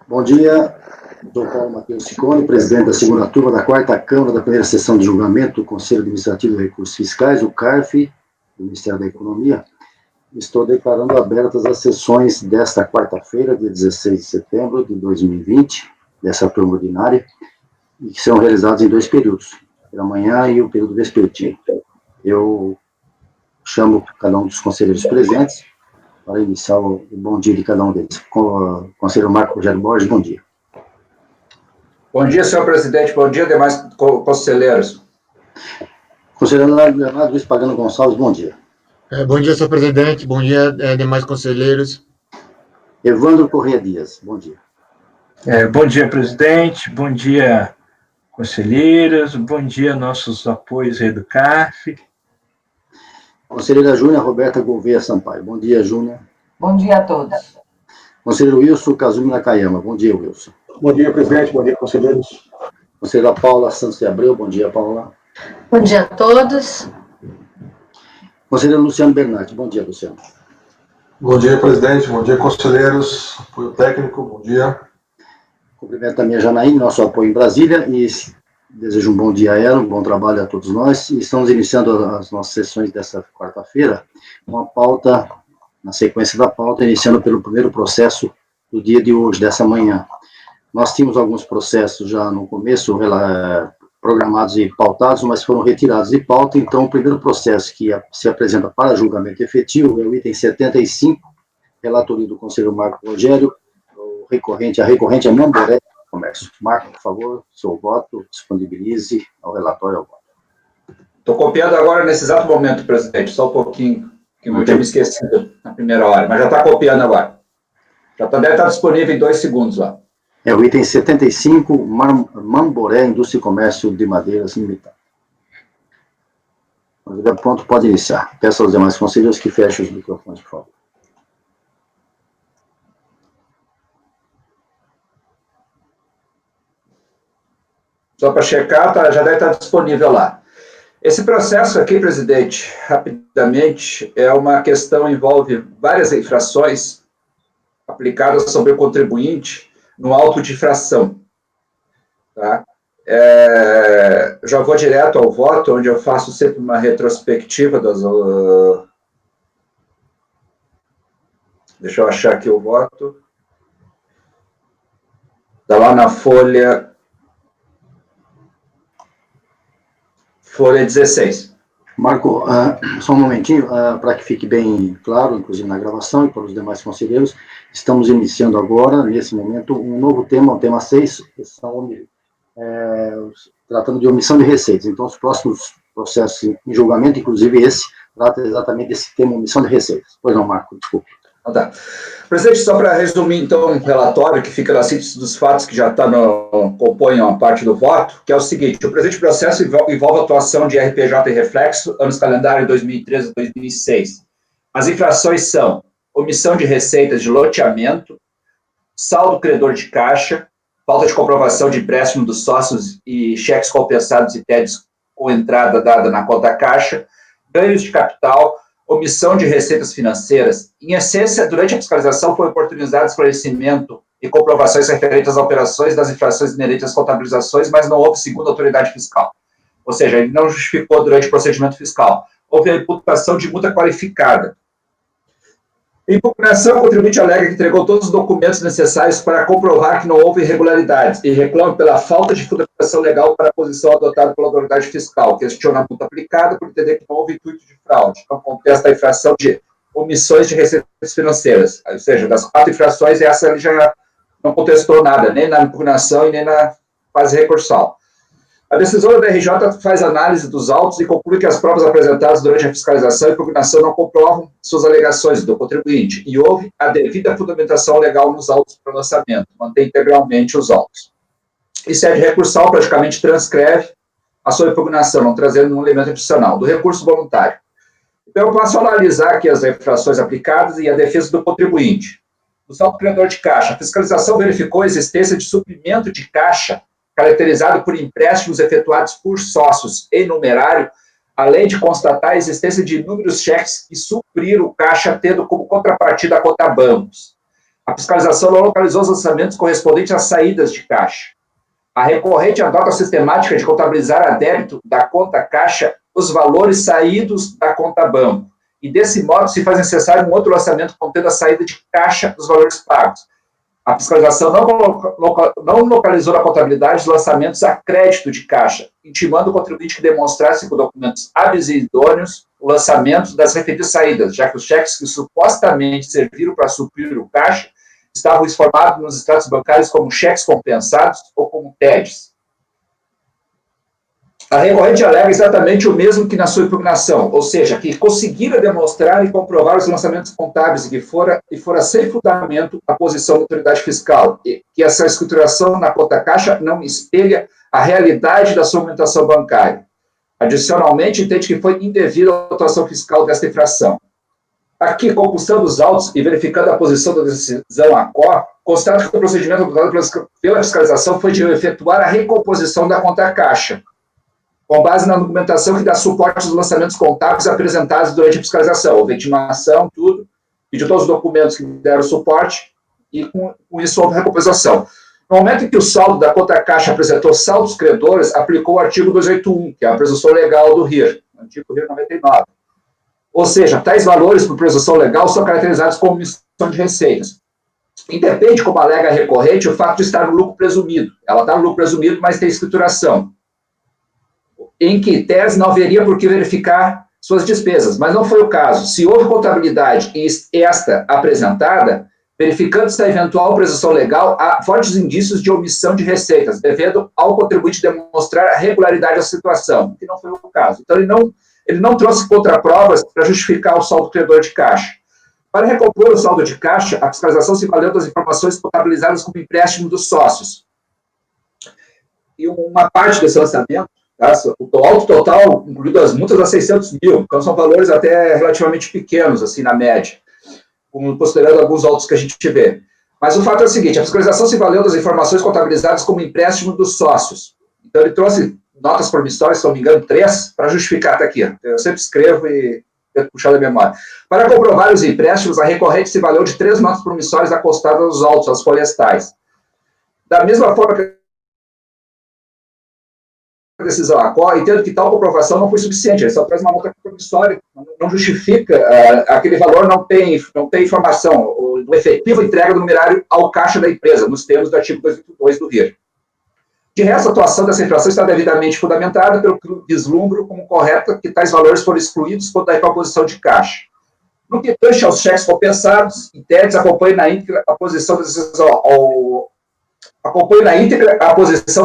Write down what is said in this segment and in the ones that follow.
Bom dia, Dr. Paulo Matheus Ciccone, presidente da segunda turma da quarta Câmara da primeira sessão de julgamento do Conselho Administrativo de Recursos Fiscais, o CARF, do Ministério da Economia. Estou declarando abertas as sessões desta quarta-feira, dia 16 de setembro de 2020, dessa turma ordinária, e que serão realizadas em dois períodos, pela manhã e o período vespertino. Eu chamo cada um dos conselheiros presentes para iniciar o bom dia de cada um deles. Conselheiro Marco Rogério Borges, bom dia. Bom dia, senhor presidente. Bom dia, demais conselheiros. Conselheiro Leonardo Luiz Pagano Gonçalves, bom dia. Bom dia, senhor presidente. Bom dia, demais conselheiros. Evandro Corrêa Dias, bom dia. Bom dia, presidente. Bom dia, conselheiros. Bom dia, nossos apoios aí do CARF. Conselheira Júnia Roberta Gouveia Sampaio, bom dia, Júnia. Bom dia a todos. Conselheiro Wilson Kazumi Nakayama, bom dia, Wilson. Bom dia, presidente. Bom dia, conselheiros. Conselheira Paula Santos de Abreu, bom dia, Paula. Bom dia a todos. Conselheiro Luciano Bernardi, bom dia, Luciano. Bom dia, presidente. Bom dia, conselheiros. Apoio técnico, bom dia. Cumprimento a minha Janaína, nosso apoio em Brasília, e desejo um bom dia a ela, um bom trabalho a todos nós. E estamos iniciando as nossas sessões desta quarta-feira com a pauta, na sequência da pauta, iniciando pelo primeiro processo do dia de hoje, dessa manhã. Nós tínhamos alguns processos já no começo, programados e pautados, mas foram retirados de pauta. Então, o primeiro processo que se apresenta para julgamento efetivo é o item 75, relatoria do conselheiro Marco Rogério, a recorrente é Mamboré Comércio. Marco, por favor, seu voto, disponibilize ao relatório ao voto. Estou copiando agora nesse exato momento, presidente, só um pouquinho, que eu tinha me esquecido na primeira hora, mas já está copiando agora. Deve estar disponível em 2 segundos lá. É o item 75, Mamboré Indústria e Comércio de Madeiras Limitada. Quando estiver pronto, pode iniciar. Peço aos demais conselheiros que fechem os microfones, por favor. Só para checar, já deve estar disponível lá. Esse processo aqui, presidente, rapidamente, é uma questão, envolve várias infrações aplicadas sobre o contribuinte no auto de infração. Tá? Já vou direto ao voto, onde eu faço sempre uma retrospectiva das... Deixa eu achar aqui o voto. Está lá na folha 16. Marco, só um momentinho, para que fique bem claro, inclusive na gravação e para os demais conselheiros, estamos iniciando agora, nesse momento, um novo tema, o tema 6, que são, tratando de omissão de receitas. Então, os próximos processos em julgamento, inclusive esse, trata exatamente desse tema, omissão de receitas. Pois não, Marco, desculpe. Tá. Presidente, só para resumir, então, um relatório que fica na síntese dos fatos que já compõem a parte do voto, que é o seguinte: o presente processo envolve a atuação de RPJ e Reflexo, anos calendário 2013 a 2006. As infrações são omissão de receitas de loteamento, saldo credor de caixa, falta de comprovação de empréstimo dos sócios e cheques compensados e TEDs com entrada dada na conta caixa, ganhos de capital, omissão de receitas financeiras. Em essência, durante a fiscalização foi oportunizado esclarecimento e comprovações referentes às operações das infrações inerentes às contabilizações, mas não houve segundo a autoridade fiscal. Ou seja, ele não justificou durante o procedimento fiscal. Houve a imputação de multa qualificada. Em impugnação, o contribuinte alega que entregou todos os documentos necessários para comprovar que não houve irregularidades e reclama pela falta de fundamentação legal para a posição adotada pela autoridade fiscal. Questiona a multa aplicada por entender que não houve intuito de fraude. Não contesta a infração de omissões de receitas financeiras. Ou seja, das 4 infrações, essa ele já não contestou nada, nem na impugnação e nem na fase recursal. A decisão da RJ faz análise dos autos e conclui que as provas apresentadas durante a fiscalização e impugnação não comprovam suas alegações do contribuinte e houve a devida fundamentação legal nos autos para lançamento, mantém integralmente os autos. E sede recursal praticamente transcreve a sua impugnação, não trazendo um elemento adicional, do recurso voluntário. Então, eu passo a analisar aqui as infrações aplicadas e a defesa do contribuinte. No saldo credor de caixa, a fiscalização verificou a existência de suprimento de caixa caracterizado por empréstimos efetuados por sócios em numerário, além de constatar a existência de inúmeros cheques que supriram o caixa, tendo como contrapartida a cota bancos. A fiscalização não localizou os lançamentos correspondentes às saídas de caixa. A recorrente adota a sistemática de contabilizar a débito da conta caixa os valores saídos da conta banco. E, desse modo, se faz necessário um outro lançamento contendo a saída de caixa dos valores pagos. A fiscalização não localizou na contabilidade os lançamentos a crédito de caixa, intimando o contribuinte que demonstrasse com documentos hábeis e idôneos o lançamento das referidas saídas, já que os cheques que supostamente serviram para suprir o caixa estavam informados nos extratos bancários como cheques compensados ou como TEDs. A recorrente alega exatamente o mesmo que na sua impugnação, ou seja, que conseguira demonstrar e comprovar os lançamentos contábeis e que fora sem fundamento a posição da autoridade fiscal, e que essa escrituração na conta caixa não espelha a realidade da sua movimentação bancária. Adicionalmente, entende que foi indevida a atuação fiscal desta infração. Aqui, compulsando os autos e verificando a posição da decisão ACO, constata que o procedimento adotado pela fiscalização foi de efetuar a recomposição da conta caixa, com base na documentação que dá suporte aos lançamentos contábeis apresentados durante a fiscalização, houve intimação, tudo, e de todos os documentos que deram suporte, e com isso houve recompensação. No momento em que o saldo da conta caixa apresentou saldos credores, aplicou o artigo 281, que é a presunção legal do RIR, artigo RIR 99. Ou seja, tais valores, por presunção legal, são caracterizados como missão de receitas. Independe, como alega a recorrente, o fato de estar no lucro presumido. Ela está no lucro presumido, mas tem escrituração, em que tese não haveria por que verificar suas despesas, mas não foi o caso. Se houve contabilidade e esta apresentada, verificando-se a eventual presunção legal, há fortes indícios de omissão de receitas, devendo ao contribuinte demonstrar a regularidade da situação, que não foi o caso. Então, ele não trouxe contraprovas para justificar o saldo credor de caixa. Para recompor o saldo de caixa, a fiscalização se valeu das informações contabilizadas como empréstimo dos sócios. E uma parte desse lançamento, o alto total, incluindo as multas, a 600 mil, então são valores até relativamente pequenos, assim, na média, considerando alguns autos que a gente vê. Mas o fato é o seguinte, a fiscalização se valeu das informações contabilizadas como empréstimo dos sócios. Então, ele trouxe notas promissórias, se não me engano, 3, para justificar, até aqui. Eu sempre escrevo e tento puxar da memória. Para comprovar os empréstimos, a recorrente se valeu de 3 notas promissórias acostadas aos autos, às florestais. Da mesma forma que a decisão ACO, entendo que tal comprovação não foi suficiente, ele só traz uma nota promissória, não justifica, aquele valor não tem informação, do efetivo entrega do numerário ao caixa da empresa, nos termos do artigo 282 do RIR. De resto, a atuação dessa infração está devidamente fundamentada pelo que vislumbro como correta que tais valores foram excluídos quando da recomposição de caixa. No que tange aos cheques compensados, TEDs acompanhe na íntegra a posição da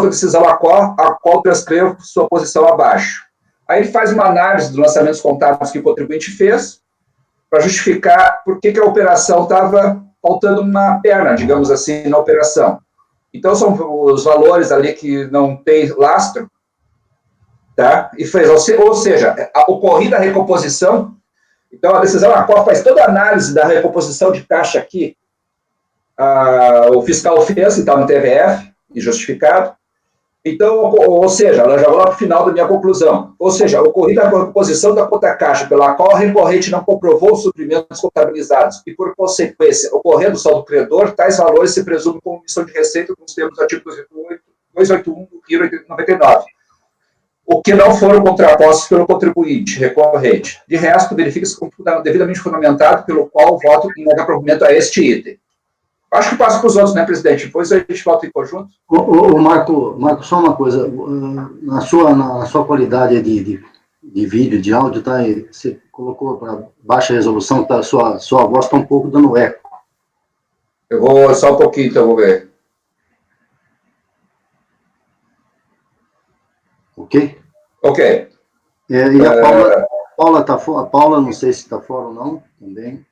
decisão a qual transcrevo sua posição abaixo. Aí ele faz uma análise dos lançamentos contábeis que o contribuinte fez, para justificar por que a operação estava faltando uma perna, digamos assim, na operação. Então, são os valores ali que não tem lastro, tá? E fez, ou seja, a ocorrida a recomposição, então a decisão a qual faz toda a análise da recomposição de caixa aqui, o fiscal fez, está no TVF, e justificado. Então, ou seja, ela já vai lá para o final da minha conclusão. Ou seja, ocorrida a recomposição da conta caixa, pela qual a recorrente não comprovou os suprimentos contabilizados, e, por consequência, ocorrendo o saldo credor, tais valores se presumem como emissão de receita nos termos do artigo 281 do RIR 99, o que não foram contrapostos pelo contribuinte recorrente. De resto, verifica-se como devidamente fundamentado, pelo qual voto em aprovimento a este item. Acho que passo para os outros, né, presidente? Depois a gente volta em conjunto. Marco, só uma coisa. Na sua qualidade de vídeo, de áudio, tá, você colocou para baixa resolução, tá, sua voz está um pouco dando eco. Eu vou só um pouquinho, então, vou ver. Ok? Ok. E a Paula, não sei se está fora ou não, também.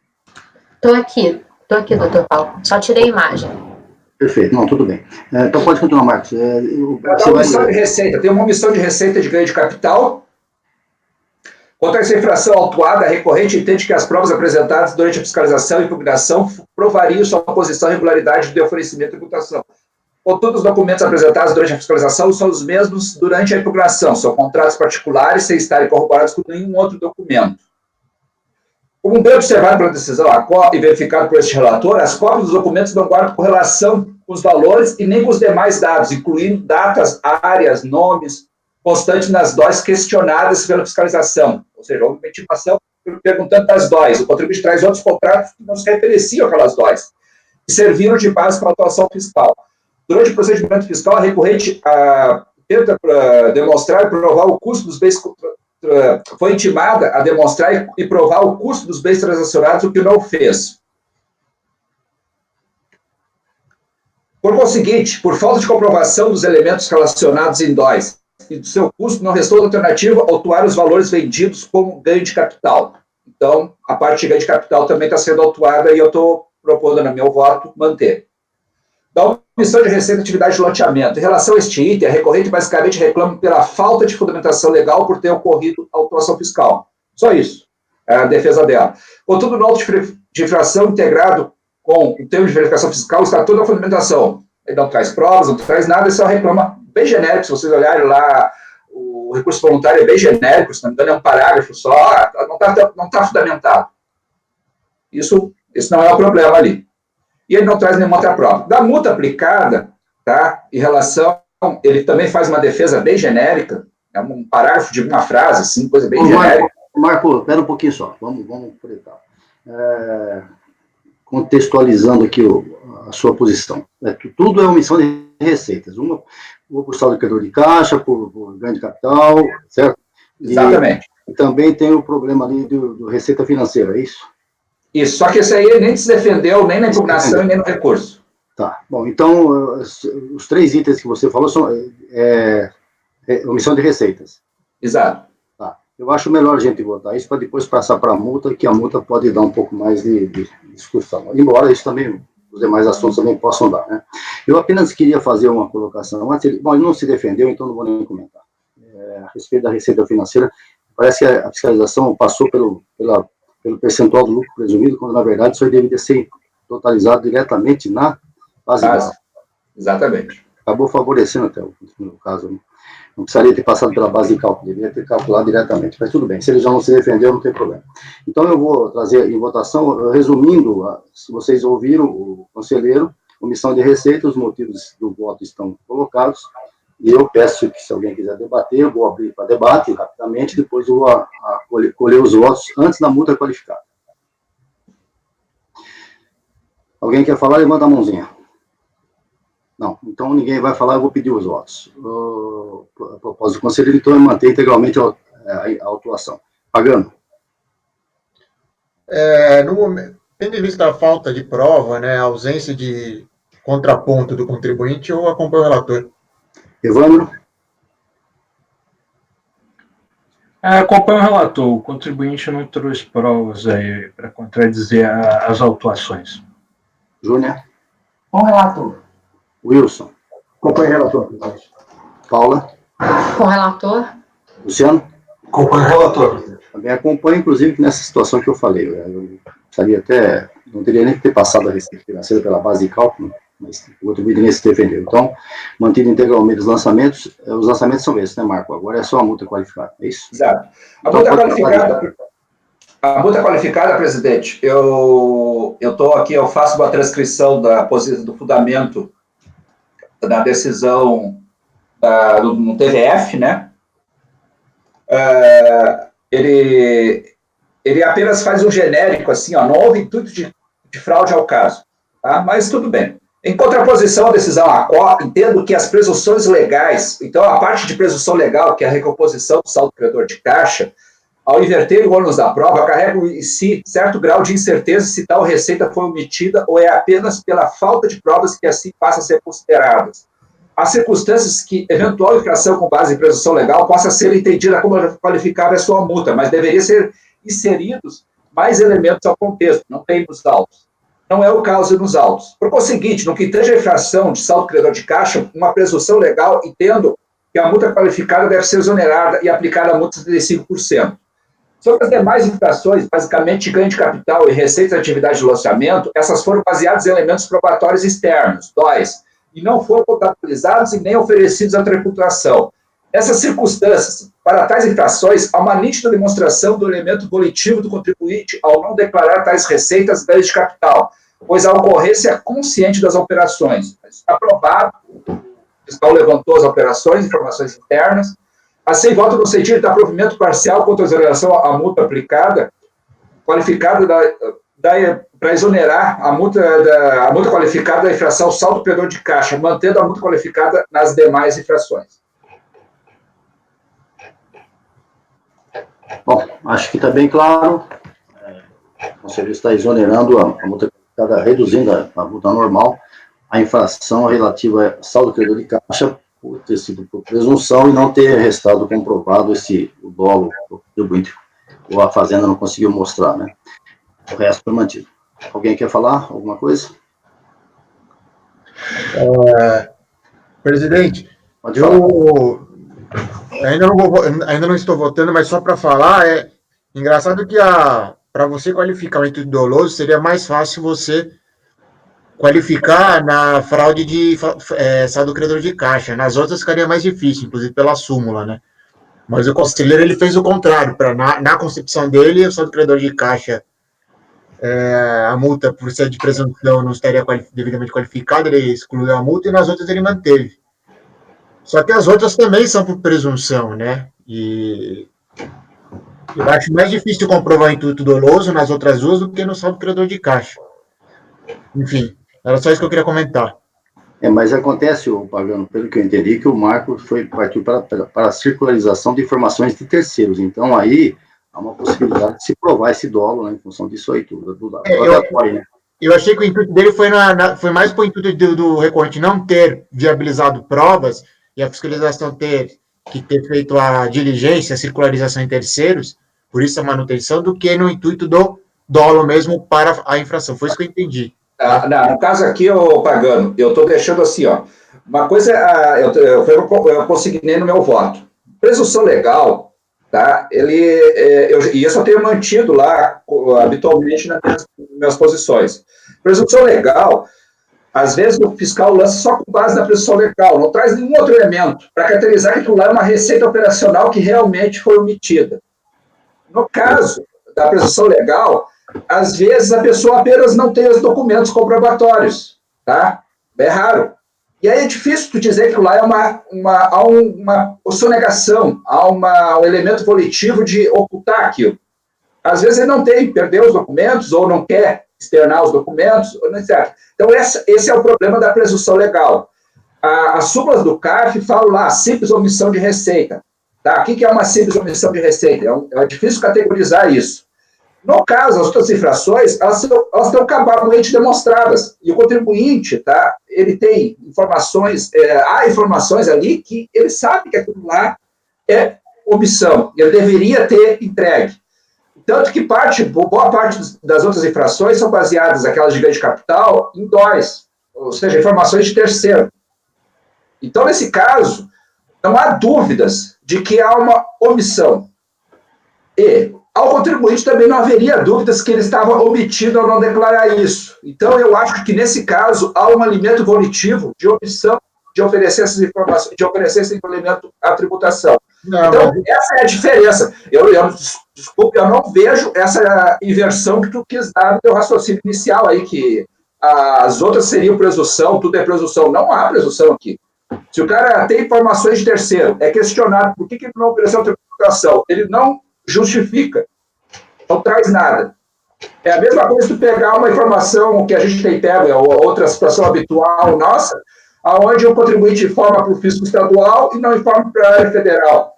Estou aqui, doutor Paulo. Só tirei a imagem. Perfeito, não, tudo bem. Então pode continuar, Marcos. Omissão de receita. Tem uma omissão de receita de ganho de capital. Quanto a essa infração autuada, a recorrente entende que as provas apresentadas durante a fiscalização e impugnação provariam sua posição e regularidade de oferecimento e imputação. Contudo, os documentos apresentados durante a fiscalização são os mesmos durante a impugnação. São contratos particulares sem estarem corroborados com nenhum outro documento. Como bem observado pela decisão e verificado por este relator, as cópias dos documentos não guardam correlação com os valores e nem com os demais dados, incluindo datas, áreas, nomes, constantes nas DOIs questionadas pela fiscalização. Ou seja, houve uma intimação perguntando das DOIs. O contribuinte traz outros contratos que não se referenciam àquelas DOIs, que serviram de base para a atuação fiscal. Durante o procedimento fiscal, a recorrente tenta demonstrar e provar o custo dos bens, foi intimada a demonstrar e provar o custo dos bens transacionados, o que não fez. Por conseguinte, por falta de comprovação dos elementos relacionados em DOIs e do seu custo, não restou alternativa autuar os valores vendidos como ganho de capital. Então, a parte de ganho de capital também está sendo autuada e eu estou propondo, no meu voto, manter. Da omissão de receita e atividade de loteamento. Em relação a este item, a recorrente basicamente reclama pela falta de fundamentação legal por ter ocorrido a autuação fiscal. Só isso. É a defesa dela. Contudo, no auto de infração integrado com o termo de verificação fiscal está toda a fundamentação. Ele não traz provas, não traz nada, ele só reclama bem genérico. Se vocês olharem lá, o recurso voluntário é bem genérico, se não me engano, é um parágrafo só, não está fundamentado. Isso não é o problema ali. E ele não traz nenhuma outra prova. Da multa aplicada, tá, em relação, ele também faz uma defesa bem genérica, é um parágrafo de uma frase, assim, coisa bem genérica. Marco, espera um pouquinho só, vamos por etapa. Contextualizando aqui a sua posição. Tudo é omissão de receitas. Uma por saldo de credor de caixa, por ganho de capital, certo? Exatamente. E também tem o problema ali do receita financeira, é isso? Isso, só que esse aí nem se defendeu, nem na impugnação e nem no recurso. Tá, bom, então, os 3 itens que você falou são omissão de receitas. Exato. Tá, eu acho melhor a gente votar isso para depois passar para a multa, que a multa pode dar um pouco mais de discussão. Embora isso também, os demais assuntos também possam dar, né? Eu apenas queria fazer uma colocação. Bom, ele não se defendeu, então não vou nem comentar. A respeito da receita financeira, parece que a fiscalização passou pelo percentual do lucro presumido, quando, na verdade, isso aí deveria ser totalizado diretamente na base básica. Exatamente. Acabou favorecendo até no caso. Né? Não precisaria ter passado pela base de cálculo, deveria ter calculado diretamente. Mas tudo bem, se ele já não se defendeu, não tem problema. Então, eu vou trazer em votação, resumindo, se vocês ouviram o conselheiro, omissão de receita, os motivos do voto estão colocados, e eu peço que, se alguém quiser debater, eu vou abrir para debate rapidamente, depois eu vou colher os votos antes da multa qualificada. Alguém quer falar? Levanta a mãozinha. Não, então ninguém vai falar, eu vou pedir os votos. A propósito do conselheiro, então, é manter integralmente a autuação. Pagano. No momento, tendo em vista a falta de prova, né, a ausência de contraponto do contribuinte, eu acompanho o relator. Evandro? Acompanho o relator. O contribuinte não trouxe provas aí para contradizer as autuações. Júnior? Com o relator. Wilson? Acompanhe o relator, presidente. Paula? Com o relator. Luciano? Acompanhe o relator, presidente. Também acompanho, inclusive, nessa situação que eu falei. Eu precisaria até, não teria nem que ter passado a receita financeira pela base de cálculo, mas o contribuinte nem se defendeu. Então, mantido integralmente os lançamentos são esses, né, Marco? Agora é só a multa qualificada, é isso? Exato. A multa qualificada, presidente, eu estou aqui, eu faço uma transcrição do fundamento da decisão no TVF, né? Ele apenas faz um genérico, assim, ó, não houve intuito de fraude ao caso, tá? Mas tudo bem. Em contraposição à decisão ACO, entendo que as presunções legais, então a parte de presunção legal, que é a recomposição do saldo credor de caixa, ao inverter o ônus da prova, carregam em si certo grau de incerteza se tal receita foi omitida ou é apenas pela falta de provas que assim passam a ser consideradas. Há circunstâncias que eventual infração com base em presunção legal possa ser entendida como qualificável a sua multa, mas deveria ser inseridos mais elementos ao contexto, não tem nos autos. Não é o caso nos autos. Por conseguinte, no que tange a infração de saldo credor de caixa, uma presunção legal, entendo que a multa qualificada deve ser exonerada e aplicada a multa de 35%. Sobre as demais infrações, basicamente ganho de capital e receita de atividade de loteamento, essas foram baseadas em elementos probatórios externos, DOIs, e não foram contabilizados e nem oferecidos à tributação. Essas circunstâncias, para tais infrações, há uma nítida demonstração do elemento volitivo do contribuinte ao não declarar tais receitas ganhos de capital, pois a ocorrência consciente das operações. Está provado, o fiscal levantou as operações, informações internas, assim, voto no sentido da provimento parcial contra a exoneração à multa aplicada, qualificada para exonerar a multa qualificada da infração saldo credor de caixa, mantendo a multa qualificada nas demais infrações. Bom, acho que está bem claro. O conselheiro está exonerando a multa qualificada, reduzindo a multa normal, a infração relativa a saldo credor de caixa, por ter sido por presunção e não ter restado comprovado o dolo do contribuinte, ou a Fazenda não conseguiu mostrar, né? O resto foi mantido. Alguém quer falar alguma coisa? Presidente, Pode falar. eu ainda não estou votando, mas só para falar, é engraçado que para você qualificar o intuito doloso, seria mais fácil você qualificar na fraude de saldo credor de caixa. Nas outras ficaria mais difícil, inclusive pela súmula, né? Mas o conselheiro ele fez o contrário, na concepção dele, o saldo credor de caixa, a multa por ser de presunção não estaria devidamente qualificada, ele excluiu a multa, e nas outras ele manteve. Só que as outras também são por presunção, né? E eu acho mais difícil comprovar o intuito doloso nas outras duas do que no saldo credor de caixa. Enfim, era só isso que eu queria comentar. Mas acontece, Pagano, pelo que eu entendi, que o Marco partiu para a circularização de informações de terceiros. Então, aí, há uma possibilidade de se provar esse dolo, né, em função disso aí tudo. Eu achei que o intuito dele foi mais para o intuito do recorrente não ter viabilizado provas e a fiscalização ter feito a diligência, a circularização em terceiros, por isso a manutenção, do que no intuito do dolo mesmo para a infração. Foi isso que eu entendi. No caso aqui, Pagano, eu estou deixando assim, ó, uma coisa, eu consignei no meu voto. Presunção legal, tá? E isso eu tenho mantido lá, habitualmente, nas minhas posições. Presunção legal, às vezes o fiscal lança só com base na presunção legal, não traz nenhum outro elemento para caracterizar que aquilo lá é uma receita operacional que realmente foi omitida. No caso da presunção legal, às vezes a pessoa apenas não tem os documentos comprobatórios, tá? É raro. E aí é difícil tu dizer que lá é há uma sonegação, há um elemento volitivo de ocultar aquilo. Às vezes ele não tem, perdeu os documentos, ou não quer externar os documentos, ou não é certo. Então esse é o problema da presunção legal. As súmulas do CARF falam lá, simples omissão de receita. Tá? O que é uma simples omissão de receita? É difícil categorizar isso. No caso, as outras infrações, elas estão cabalmente demonstradas. E o contribuinte, tá, ele tem informações, há informações ali que ele sabe que aquilo lá é omissão. Ele deveria ter entregue. Tanto que boa parte das outras infrações são baseadas, aquelas de ganho de capital, em DOIs, ou seja, informações de terceiro. Então, nesse caso, não há dúvidas de que há uma omissão. E ao contribuinte também não haveria dúvidas que ele estava omitido ao não declarar isso. Então, eu acho que nesse caso há um alimento volitivo de omissão de oferecer essas informações, de oferecer esse elemento à tributação. Então, essa é a diferença. Desculpe, eu não vejo essa inversão que tu quis dar no teu raciocínio inicial aí, que as outras seriam presunção, tudo é presunção. Não há presunção aqui. Se o cara tem informações de terceiro, é questionado por que ele não ofereceu a tributação, ele não justifica, não traz nada. É a mesma coisa se tu pegar uma informação que a gente tem pego, ou outra situação habitual nossa, onde o contribuinte informa para o fisco estadual e não informa para a área federal.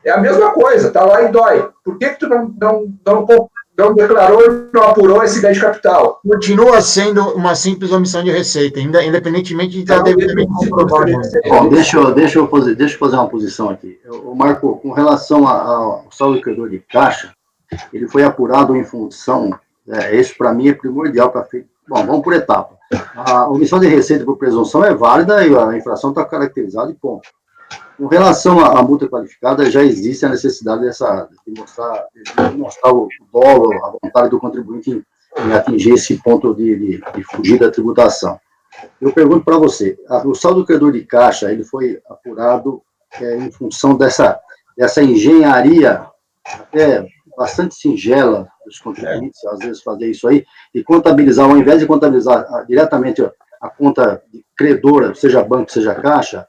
É a mesma coisa, está lá e dói. Por que tu não declarou e não apurou esse ganho de capital? Continua sendo uma simples omissão de receita, independentemente de estar devidamente comprovado. Deixa eu fazer uma posição aqui. O Marco, com relação ao saldo credor de caixa, ele foi apurado em função, isso para mim é primordial para feito. Bom, vamos por etapa. A omissão de receita por presunção é válida e a infração está caracterizada e ponto. Com relação à multa qualificada, já existe a necessidade de mostrar o dolo, a vontade do contribuinte em atingir esse ponto de fugir da tributação. Eu pergunto para você, o saldo credor de caixa, ele foi apurado em função dessa engenharia até bastante singela dos contribuintes, às vezes fazer isso aí, e contabilizar, ao invés de contabilizar diretamente a conta credora, seja banco, seja caixa,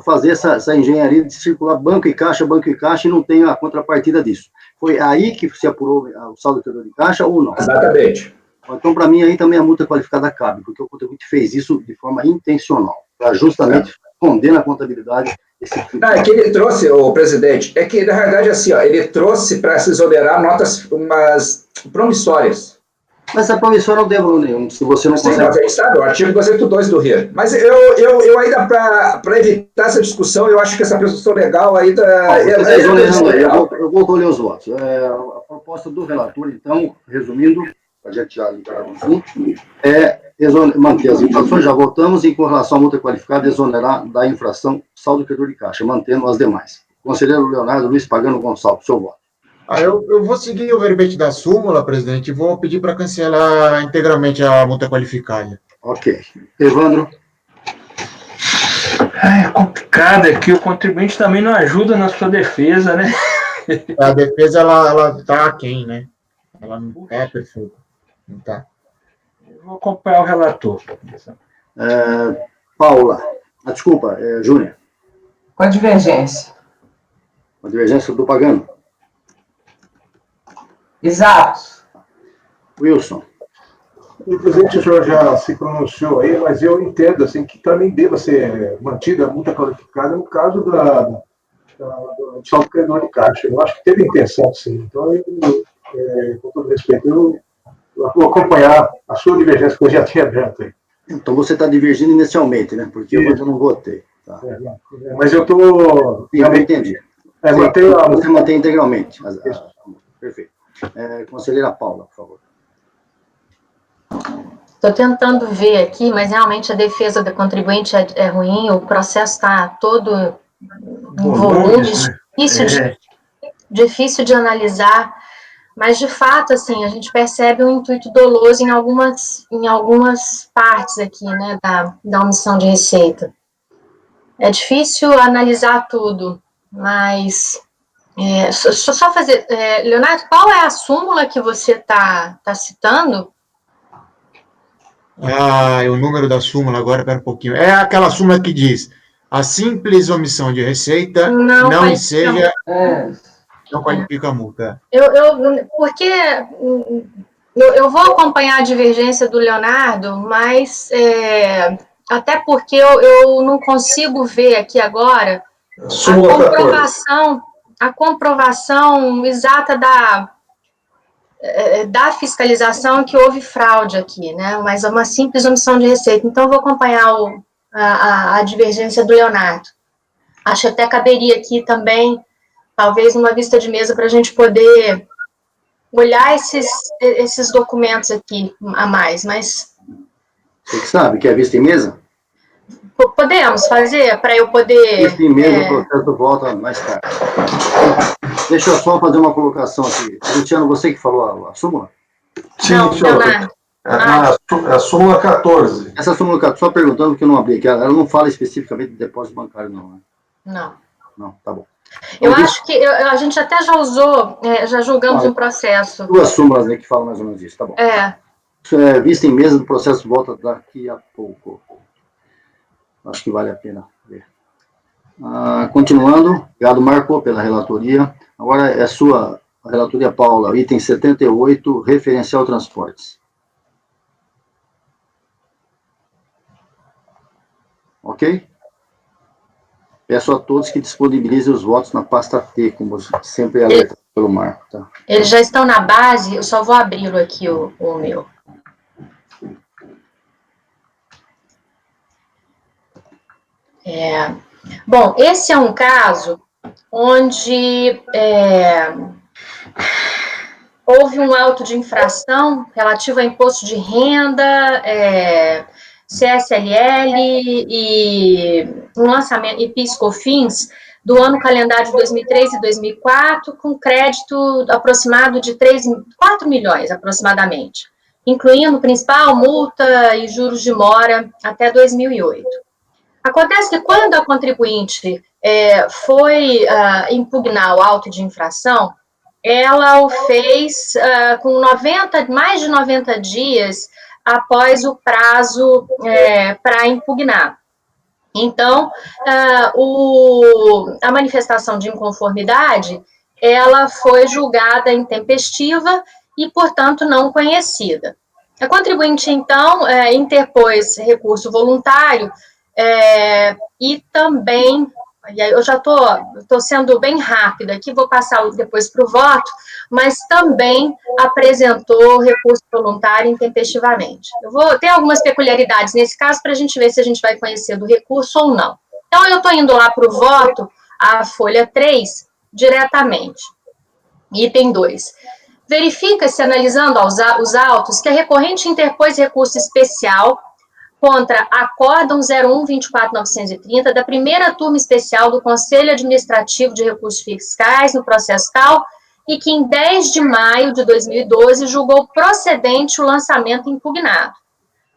fazer essa engenharia de circular banco e caixa, e não tem a contrapartida disso. Foi aí que se apurou o saldo credor de caixa ou não? Exatamente. Então, para mim, aí também a multa qualificada cabe, porque o contribuinte fez isso de forma intencional, para justamente esconder na contabilidade esse tipo. Não, é que ele trouxe, o presidente, é que, na verdade, assim, ó, ele trouxe para se exonerar notas umas promissórias. Mas a promissória não tem valor nenhum, se você não Sim, consegue... mas a gente sabe, o artigo 282 do RIR. Mas eu ainda, para evitar essa discussão, eu acho que essa presunção legal ainda... Eu vou colher os votos. A proposta do relator, então, resumindo, a gente já liberar o assunto, é manter as infrações, já votamos, e com relação à multa qualificada, exonerar da infração saldo credor de caixa, mantendo as demais. Conselheiro Leonardo Luiz Pagano Gonçalves, seu voto. Eu vou seguir o verbete da súmula, presidente, e vou pedir para cancelar integralmente a multa qualificada. Ok. Evandro? É complicado, é que o contribuinte também não ajuda na sua defesa, né? A defesa, ela tá aquém, né? Ela não é perfeita. Não tá. Eu vou acompanhar o relator. Paula. Desculpa, Júnior. Com a divergência. A divergência do Pagano. Exato. Wilson. O presidente, o senhor já se pronunciou aí, mas eu entendo assim, que também deva ser mantida a multa qualificada no caso do saldo credor de caixa. Eu acho que teve intenção, sim. Então, com todo respeito, eu vou acompanhar a sua divergência, que eu já tinha aberto aí. Então você está divergindo inicialmente, né? Porque eu ainda não votei. Tá? Mas eu estou... Eu entendi. Você mantém integralmente. Perfeito. Conselheira Paula, por favor. Estou tentando ver aqui, mas realmente a defesa do contribuinte é ruim, o processo está todo em volumes, difícil de analisar, mas de fato, assim, a gente percebe um intuito doloso em algumas partes aqui, né, da omissão de receita. É difícil analisar tudo, mas só fazer... Leonardo, qual é a súmula que você está citando? O número da súmula agora, espera um pouquinho. É aquela súmula que diz: a simples omissão de receita não enseja, não qualifica a multa. Porque eu vou acompanhar a divergência do Leonardo, mas até porque eu não consigo ver aqui agora a comprovação exata da fiscalização que houve fraude aqui, né? Mas é uma simples omissão de receita. Então, eu vou acompanhar a divergência do Leonardo. Acho que até caberia aqui também, talvez, uma vista de mesa para a gente poder olhar esses documentos aqui a mais, mas... Você que sabe, quer vista em mesa? Podemos fazer para eu poder... Vista em mesa, o processo volta mais tarde. Deixa eu só fazer uma colocação aqui. Luciano, você que falou a súmula? Sim, não, senhor. A súmula 14. Essa súmula 14, só perguntando porque eu não abri aqui, ela não fala especificamente de depósito bancário, não, né? Não. Não, tá bom. Eu acho que a gente até já usou, já julgamos um processo. Duas súmulas, né, que falam mais ou menos isso, tá bom. Vista em mesa do processo volta daqui a pouco. Acho que vale a pena ver. Continuando, obrigado, Marco, pela relatoria. Agora é sua relatoria, Paula, item 78, referencial transportes. Ok? Peço a todos que disponibilizem os votos na pasta T, como sempre é alertado pelo Marco. Tá? Eles já estão na base, eu só vou abri-lo aqui, o meu. Bom, esse é um caso onde houve um auto de infração relativo a imposto de renda, CSLL e um lançamento e PIS/COFINS do ano calendário de 2003 e 2004, com crédito aproximado de 4 milhões, aproximadamente, incluindo principal, multa e juros de mora até 2008. Acontece que quando a contribuinte foi impugnar o auto de infração, ela o fez com mais de 90 dias após o prazo para impugnar. Então, a manifestação de inconformidade, ela foi julgada intempestiva e, portanto, não conhecida. A contribuinte, então, interpôs recurso voluntário e também, e aí eu já estou sendo bem rápida aqui, vou passar depois para o voto, mas também apresentou recurso voluntário intempestivamente. Eu vou ter algumas peculiaridades nesse caso para a gente ver se a gente vai conhecer do recurso ou não. Então, eu estou indo lá para o voto, a folha 3, diretamente. Item 2. Verifica-se, analisando os autos, que a recorrente interpôs recurso especial contra Acórdão 01-24.930 da primeira turma especial do Conselho Administrativo de Recursos Fiscais no processo tal, e que em 10 de maio de 2012 julgou procedente o lançamento impugnado.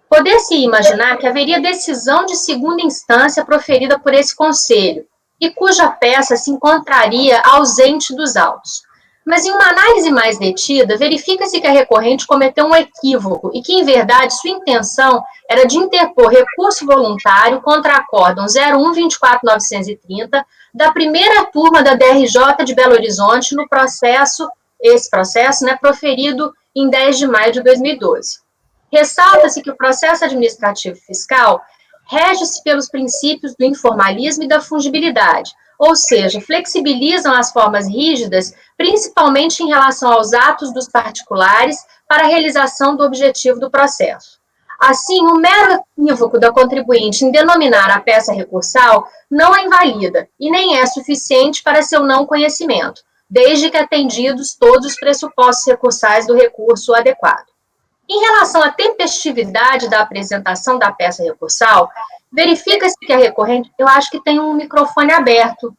Poder-se imaginar que haveria decisão de segunda instância proferida por esse Conselho, e cuja peça se encontraria ausente dos autos. Mas em uma análise mais detida, verifica-se que a recorrente cometeu um equívoco e que, em verdade, sua intenção era de interpor recurso voluntário contra Acórdão 01-24.930 da primeira turma da DRJ de Belo Horizonte no processo, proferido em 10 de maio de 2012. Ressalta-se que o processo administrativo fiscal rege-se pelos princípios do informalismo e da fungibilidade, ou seja, flexibilizam as formas rígidas, principalmente em relação aos atos dos particulares para a realização do objetivo do processo. Assim, o mero equívoco da contribuinte em denominar a peça recursal não a invalida e nem é suficiente para seu não conhecimento, desde que atendidos todos os pressupostos recursais do recurso adequado. Em relação à tempestividade da apresentação da peça recursal, verifica-se que a recorrente, eu acho que tem um microfone aberto.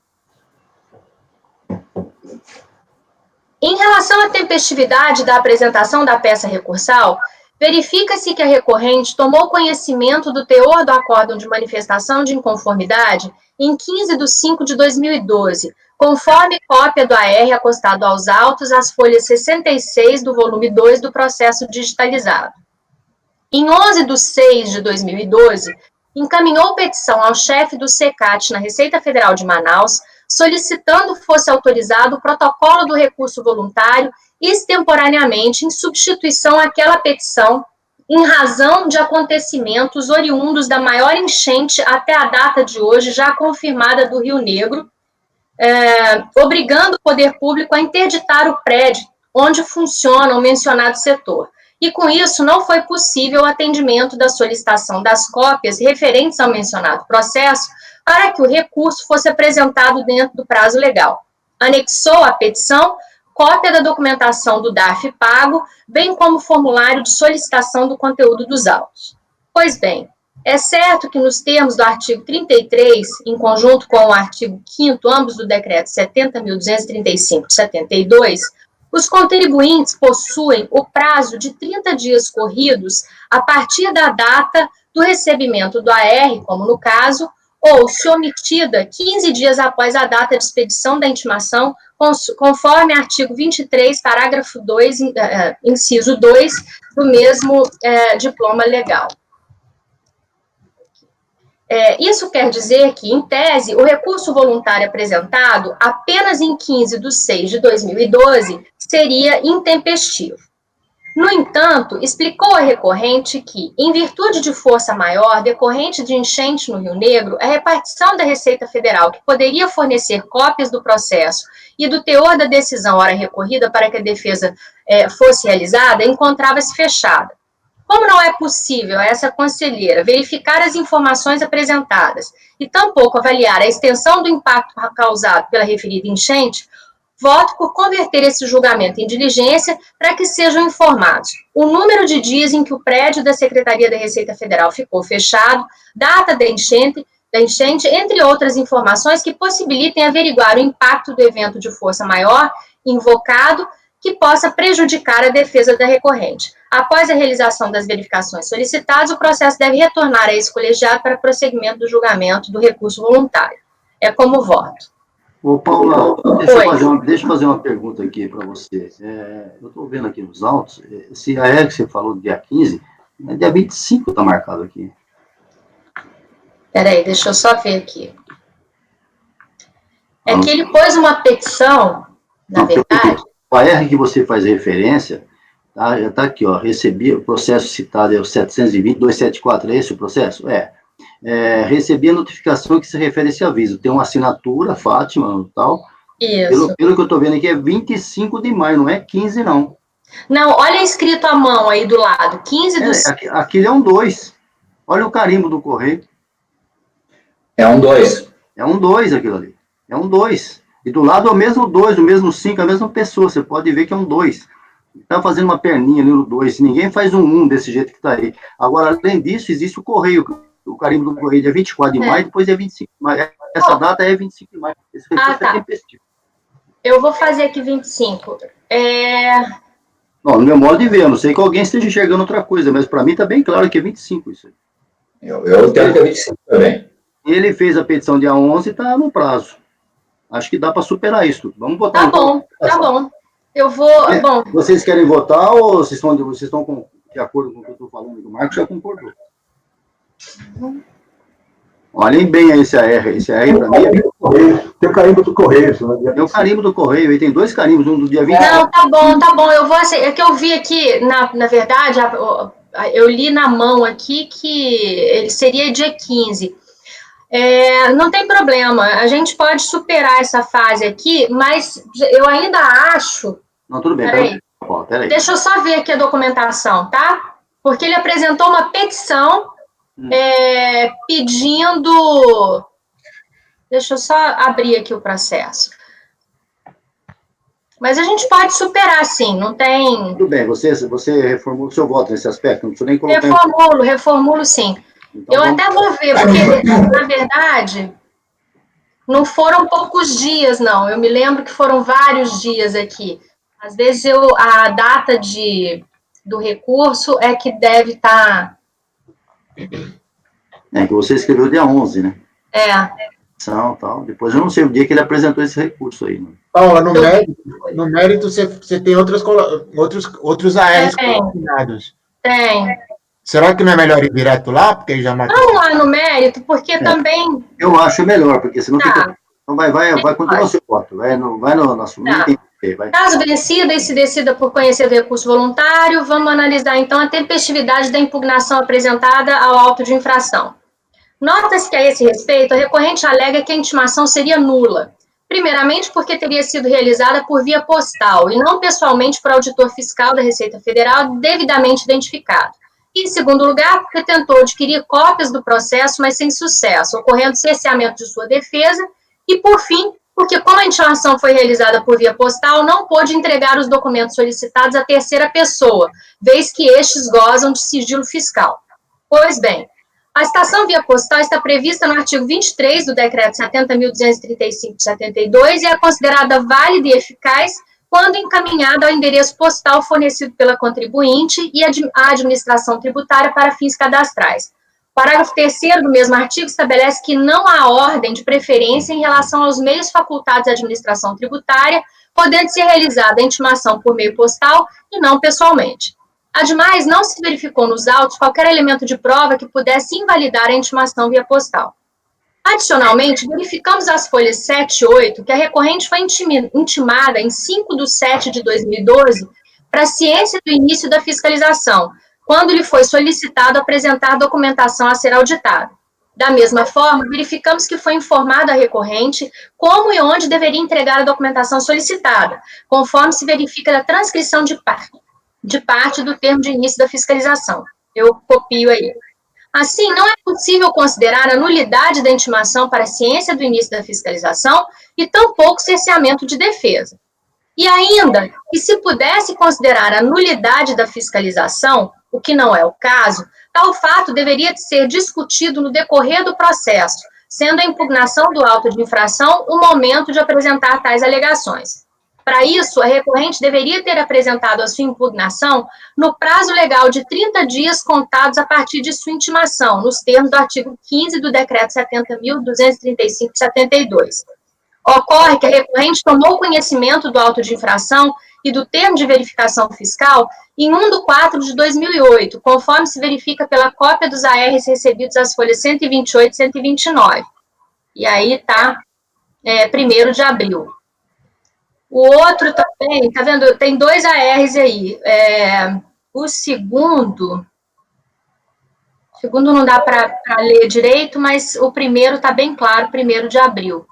Em relação à tempestividade da apresentação da peça recursal, verifica-se que a recorrente tomou conhecimento do teor do acórdão de manifestação de inconformidade em 15 de 5 de 2012, conforme cópia do AR acostado aos autos, as folhas 66 do volume 2 do processo digitalizado. Em 11 de 6 de 2012, encaminhou petição ao chefe do SECAT na Receita Federal de Manaus, solicitando fosse autorizado o protocolo do recurso voluntário extemporaneamente em substituição àquela petição, em razão de acontecimentos oriundos da maior enchente até a data de hoje, já confirmada do Rio Negro, obrigando o poder público a interditar o prédio onde funciona o mencionado setor. E, com isso, não foi possível o atendimento da solicitação das cópias referentes ao mencionado processo para que o recurso fosse apresentado dentro do prazo legal. Anexou à petição cópia da documentação do DARF pago, bem como formulário de solicitação do conteúdo dos autos. Pois bem, é certo que nos termos do artigo 33, em conjunto com o artigo 5º, ambos do decreto 70.235 de 72, os contribuintes possuem o prazo de 30 dias corridos a partir da data do recebimento do AR, como no caso, ou, se omitida, 15 dias após a data de expedição da intimação, conforme artigo 23, parágrafo 2, inciso 2, do mesmo diploma legal. Isso quer dizer que, em tese, o recurso voluntário apresentado apenas em 15 de 6 de 2012 seria intempestivo. No entanto, explicou a recorrente que, em virtude de força maior decorrente de enchente no Rio Negro, a repartição da Receita Federal, que poderia fornecer cópias do processo e do teor da decisão ora recorrida para que a defesa fosse realizada, encontrava-se fechada. Como não é possível a essa conselheira verificar as informações apresentadas e tampouco avaliar a extensão do impacto causado pela referida enchente, voto por converter esse julgamento em diligência para que sejam informados o número de dias em que o prédio da Secretaria da Receita Federal ficou fechado, data da enchente, entre outras informações que possibilitem averiguar o impacto do evento de força maior invocado que possa prejudicar a defesa da recorrente. Após a realização das verificações solicitadas, o processo deve retornar a esse colegiado para prosseguimento do julgamento do recurso voluntário. É como voto. Ô, Paula, deixa eu fazer uma pergunta aqui para você. Eu estou vendo aqui nos autos, esse AR que você falou do dia 15, dia 25 está marcado aqui. Peraí, deixa eu só ver aqui. É que ele pôs uma petição, na verdade... O AR que você faz referência, tá, já está aqui, ó, recebi o processo citado, é o 720-274, é esse o processo? Recebi a notificação que se refere a esse aviso. Tem uma assinatura, Fátima, e tal. Isso. Pelo que eu estou vendo aqui, é 25 de maio, não é 15, não. Não, olha escrito à mão aí do lado, 15 do... Aquilo é um 2. Olha o carimbo do correio. É um 2. É um 2 aquilo ali. É um 2. E do lado é o mesmo 2, o mesmo 5, a mesma pessoa. Você pode ver que é um 2. Está fazendo uma perninha ali no 2. Ninguém faz um 1 desse jeito que está aí. Agora, além disso, existe o correio. O carimbo do correio é 24 de maio, depois é 25 de maio. Essa data é 25 de maio. Esse recurso é tempestivo. Eu vou fazer aqui 25. Não, no meu modo de ver, eu não sei que alguém esteja enxergando outra coisa, mas para mim está bem claro que é 25 isso aí. Eu entendo que é 25 também. Ele fez a petição dia 11 e está no prazo. Acho que dá para superar isso. Vamos votar. Tá bom. Eu vou... bom. Vocês querem votar ou vocês estão de acordo com o que eu estou falando? O Marcos já concordou. Olhem bem aí esse AR. Esse AR para mim tem o carimbo do correio. Tem o carimbo do correio, aí tem 2 carimbos, um do dia 20. Não, tá bom. Eu vou... É que eu vi aqui, na verdade, eu li na mão aqui que ele seria dia 15. Não tem problema, a gente pode superar essa fase aqui, mas eu ainda acho... Não, tudo bem, peraí. Deixa eu só ver aqui a documentação, tá? Porque ele apresentou uma petição pedindo... Deixa eu só abrir aqui o processo. Mas a gente pode superar, sim, não tem... Tudo bem, você reformula o seu voto nesse aspecto, não precisa nem colocar... Reformulo sim. Então, eu até vou ver, porque, na verdade, não foram poucos dias, não. Eu me lembro que foram vários dias aqui. Às vezes, a data do recurso é que deve estar... que você escreveu dia 11, né? Tal. Depois eu não sei o dia que ele apresentou esse recurso aí. Né? Paula, no mérito você tem outros ARs combinados. Tem. Será que não é melhor ir direto lá? Porque já Vamos lá no mérito, porque também... Eu acho melhor, porque senão fica... Então vai continuar o seu voto. Vai no nosso... Caso vencida e se decida por conhecer o recurso voluntário, vamos analisar, então, a tempestividade da impugnação apresentada ao auto de infração. Nota-se que, a esse respeito, a recorrente alega que a intimação seria nula. Primeiramente, porque teria sido realizada por via postal e não pessoalmente por auditor fiscal da Receita Federal devidamente identificado. E, em segundo lugar, porque tentou adquirir cópias do processo, mas sem sucesso, ocorrendo cerceamento de sua defesa. E, por fim, porque, como a intimação foi realizada por via postal, não pôde entregar os documentos solicitados à terceira pessoa, vez que estes gozam de sigilo fiscal. Pois bem, a citação via postal está prevista no artigo 23 do Decreto 70.235 de 72 e é considerada válida e eficaz quando encaminhada ao endereço postal fornecido pela contribuinte e à administração tributária para fins cadastrais. O parágrafo 3º do mesmo artigo estabelece que não há ordem de preferência em relação aos meios facultados à administração tributária, podendo ser realizada a intimação por meio postal e não pessoalmente. Ademais, não se verificou nos autos qualquer elemento de prova que pudesse invalidar a intimação via postal. Adicionalmente, verificamos as folhas 7 e 8 que a recorrente foi intimada em 5/7 de 2012 para ciência do início da fiscalização, quando lhe foi solicitado apresentar documentação a ser auditada. Da mesma forma, verificamos que foi informado a recorrente como e onde deveria entregar a documentação solicitada, conforme se verifica da transcrição de parte do termo de início da fiscalização. Eu copio aí. Assim, não é possível considerar a nulidade da intimação para a ciência do início da fiscalização e tampouco cerceamento de defesa. E ainda, que se pudesse considerar a nulidade da fiscalização, o que não é o caso, tal fato deveria ser discutido no decorrer do processo, sendo a impugnação do auto de infração o momento de apresentar tais alegações. Para isso, a recorrente deveria ter apresentado a sua impugnação no prazo legal de 30 dias contados a partir de sua intimação, nos termos do artigo 15 do Decreto 70.235 de 72. Ocorre que a recorrente tomou conhecimento do auto de infração e do termo de verificação fiscal em 1/4 de 2008, conforme se verifica pela cópia dos ARs recebidos às folhas 128 e 129. E aí está 1º de abril. O outro também, tá vendo? Tem 2 ARs aí. O segundo não dá para ler direito, mas o primeiro está bem claro, 1º de abril.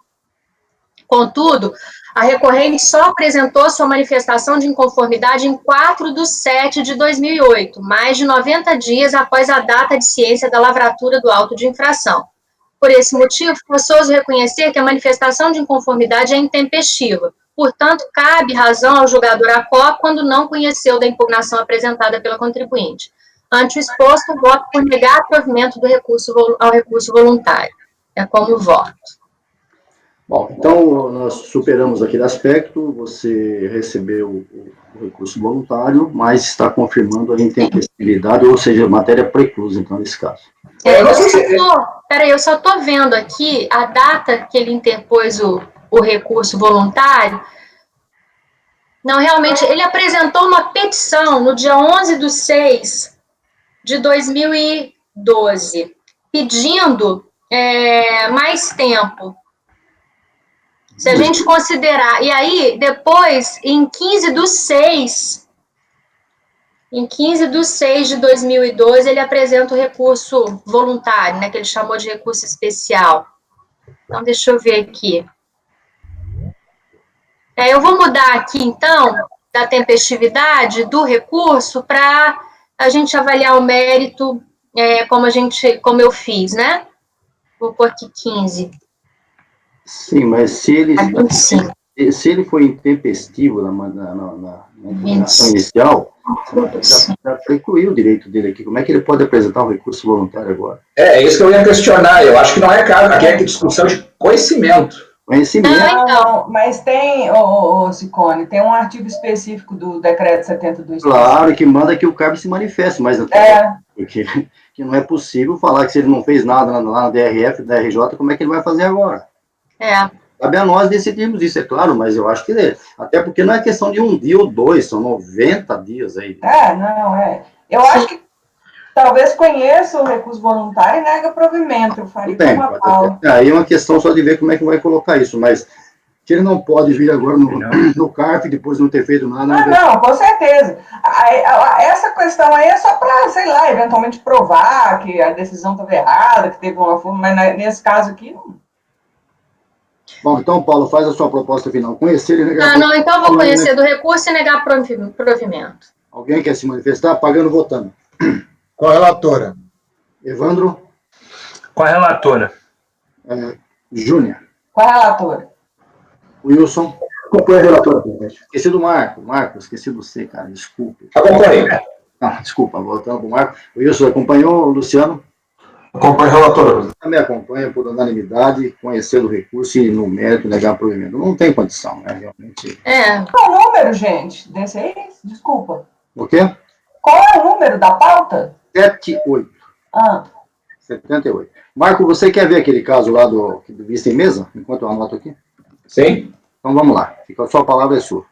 Contudo, a recorrente só apresentou sua manifestação de inconformidade em 4/7 de 2008, mais de 90 dias após a data de ciência da lavratura do auto de infração. Por esse motivo, forçoso reconhecer que a manifestação de inconformidade é intempestiva. Portanto, cabe razão ao julgador ACO quando não conheceu da impugnação apresentada pela contribuinte. Ante o exposto, voto por negar provimento do recurso ao recurso voluntário. É como voto. Bom, então, nós superamos aquele aspecto, você recebeu o recurso voluntário, mas está confirmando a intempestividade, ou seja, matéria preclusa, então, nesse caso. Eu só estou vendo aqui a data que ele interpôs o recurso voluntário. Não, realmente, ele apresentou uma petição no dia 11/6 de 2012, pedindo mais tempo. Se a gente considerar, e aí, depois, em 15/6 de 2012, ele apresenta o recurso voluntário, né, que ele chamou de recurso especial. Então, deixa eu ver aqui. Eu vou mudar aqui, então, da tempestividade do recurso para a gente avaliar o mérito, como eu fiz, né? Vou pôr aqui 15. Sim, mas se ele foi intempestivo na impugnação inicial, já precluiu o direito dele aqui. Como é que ele pode apresentar um recurso voluntário agora? É isso que eu ia questionar. Eu acho que não é caso, aqui é discussão de conhecimento. Não, mas tem, Ciccone, tem um artigo específico do decreto 72. Claro, que manda que o CAB se manifeste, mas porque que não é possível falar que se ele não fez nada lá na DRF, da RJ, como é que ele vai fazer agora? Cabe a nós decidirmos isso, é claro, mas eu acho que até porque não é questão de 1 dia ou 2, são 90 dias aí. Eu acho que talvez conheça o recurso voluntário e nega provimento. Eu faria uma pauta. Aí é uma questão só de ver como é que vai colocar isso, mas que ele não pode vir agora no CARF e depois não ter feito nada. Não, com certeza. Essa questão aí é só para, sei lá, eventualmente provar que a decisão estava errada, que teve uma forma, mas nesse caso aqui não. Bom, então, Paulo, faz a sua proposta final. Conhecer e negar... então eu vou conhecer do recurso e negar provimento. Alguém quer se manifestar? Pagando, votando. Com a relatora. Evandro? Com a relatora. Júnior? Com a relatora. Wilson? Acompanha a relatora. Esqueci do Marco. Marco, esqueci do você, cara. Desculpe. Acompanha. Desculpa, voltando para o Marco. O Wilson acompanhou, o Luciano? Acompanha a relatora. Também acompanha por unanimidade, conhecer o recurso e no mérito negar provimento. Não tem condição, né? Realmente. Qual o número, gente, desse aí? Desculpa. O quê? Qual é o número da pauta? 78. 78. Marco, você quer ver aquele caso lá do Vista em Mesa? Enquanto eu anoto aqui. Sim. Então vamos lá. A sua palavra é sua.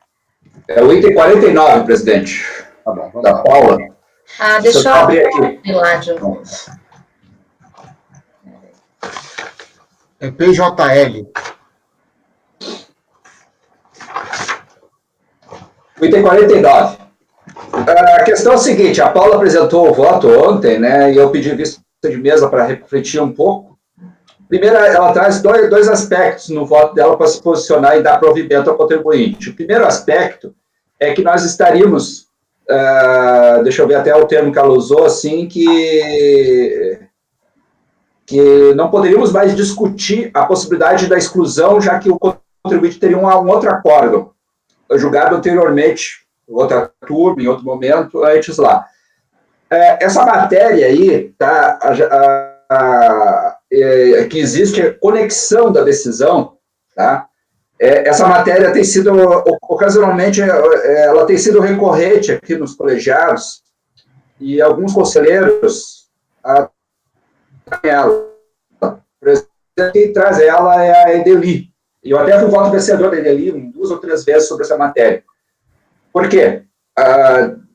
É o item 49, presidente. Tá bom, vamos da lá. Paula. Deixa eu abrir aqui. Lá de novo. É PJL. O item 49. A questão é a seguinte, a Paula apresentou o voto ontem, né, e eu pedi vista de mesa para refletir um pouco. Primeiro, ela traz dois aspectos no voto dela para se posicionar e dar provimento ao contribuinte. O primeiro aspecto é que nós estaríamos, deixa eu ver até o termo que ela usou, assim, que não poderíamos mais discutir a possibilidade da exclusão, já que o contribuinte teria um outro acórdão, julgado anteriormente, outra turma, em outro momento, antes lá. Essa matéria aí, tá, que existe a conexão da decisão, tá, essa matéria tem sido, ocasionalmente, ela tem sido recorrente aqui nos colegiados, e alguns conselheiros ela. Por exemplo, quem traz ela é a Edeli. E eu até fui voto vencedor da Edeli 2 ou 3 vezes sobre essa matéria. Por quê?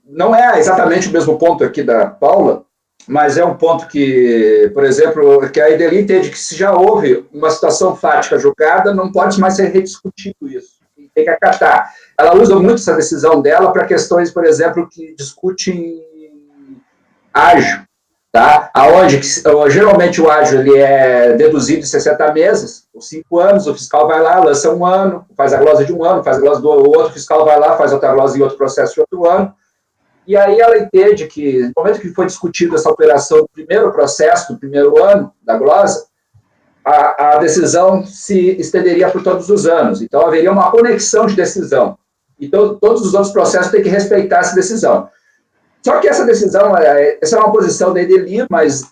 Não é exatamente o mesmo ponto aqui da Paula, mas é um ponto que, por exemplo, que a Edeli entende que se já houve uma situação fática julgada, não pode mais ser rediscutido isso. Tem que acatar. Ela usa muito essa decisão dela para questões, por exemplo, que discutem ágio, tá? Aonde geralmente o ágio ele é deduzido em 60 meses, os 5 anos, o fiscal vai lá, lança 1 ano, faz a glosa de 1 ano, faz a glosa do outro, fiscal vai lá, faz outra glosa em outro processo de outro ano, e aí ela entende que, no momento que foi discutida essa operação do primeiro processo, do primeiro ano da glosa, a decisão se estenderia por todos os anos, então haveria uma conexão de decisão, então todos os outros processos têm que respeitar essa decisão. Só que essa decisão, essa é uma posição da Edeli, mas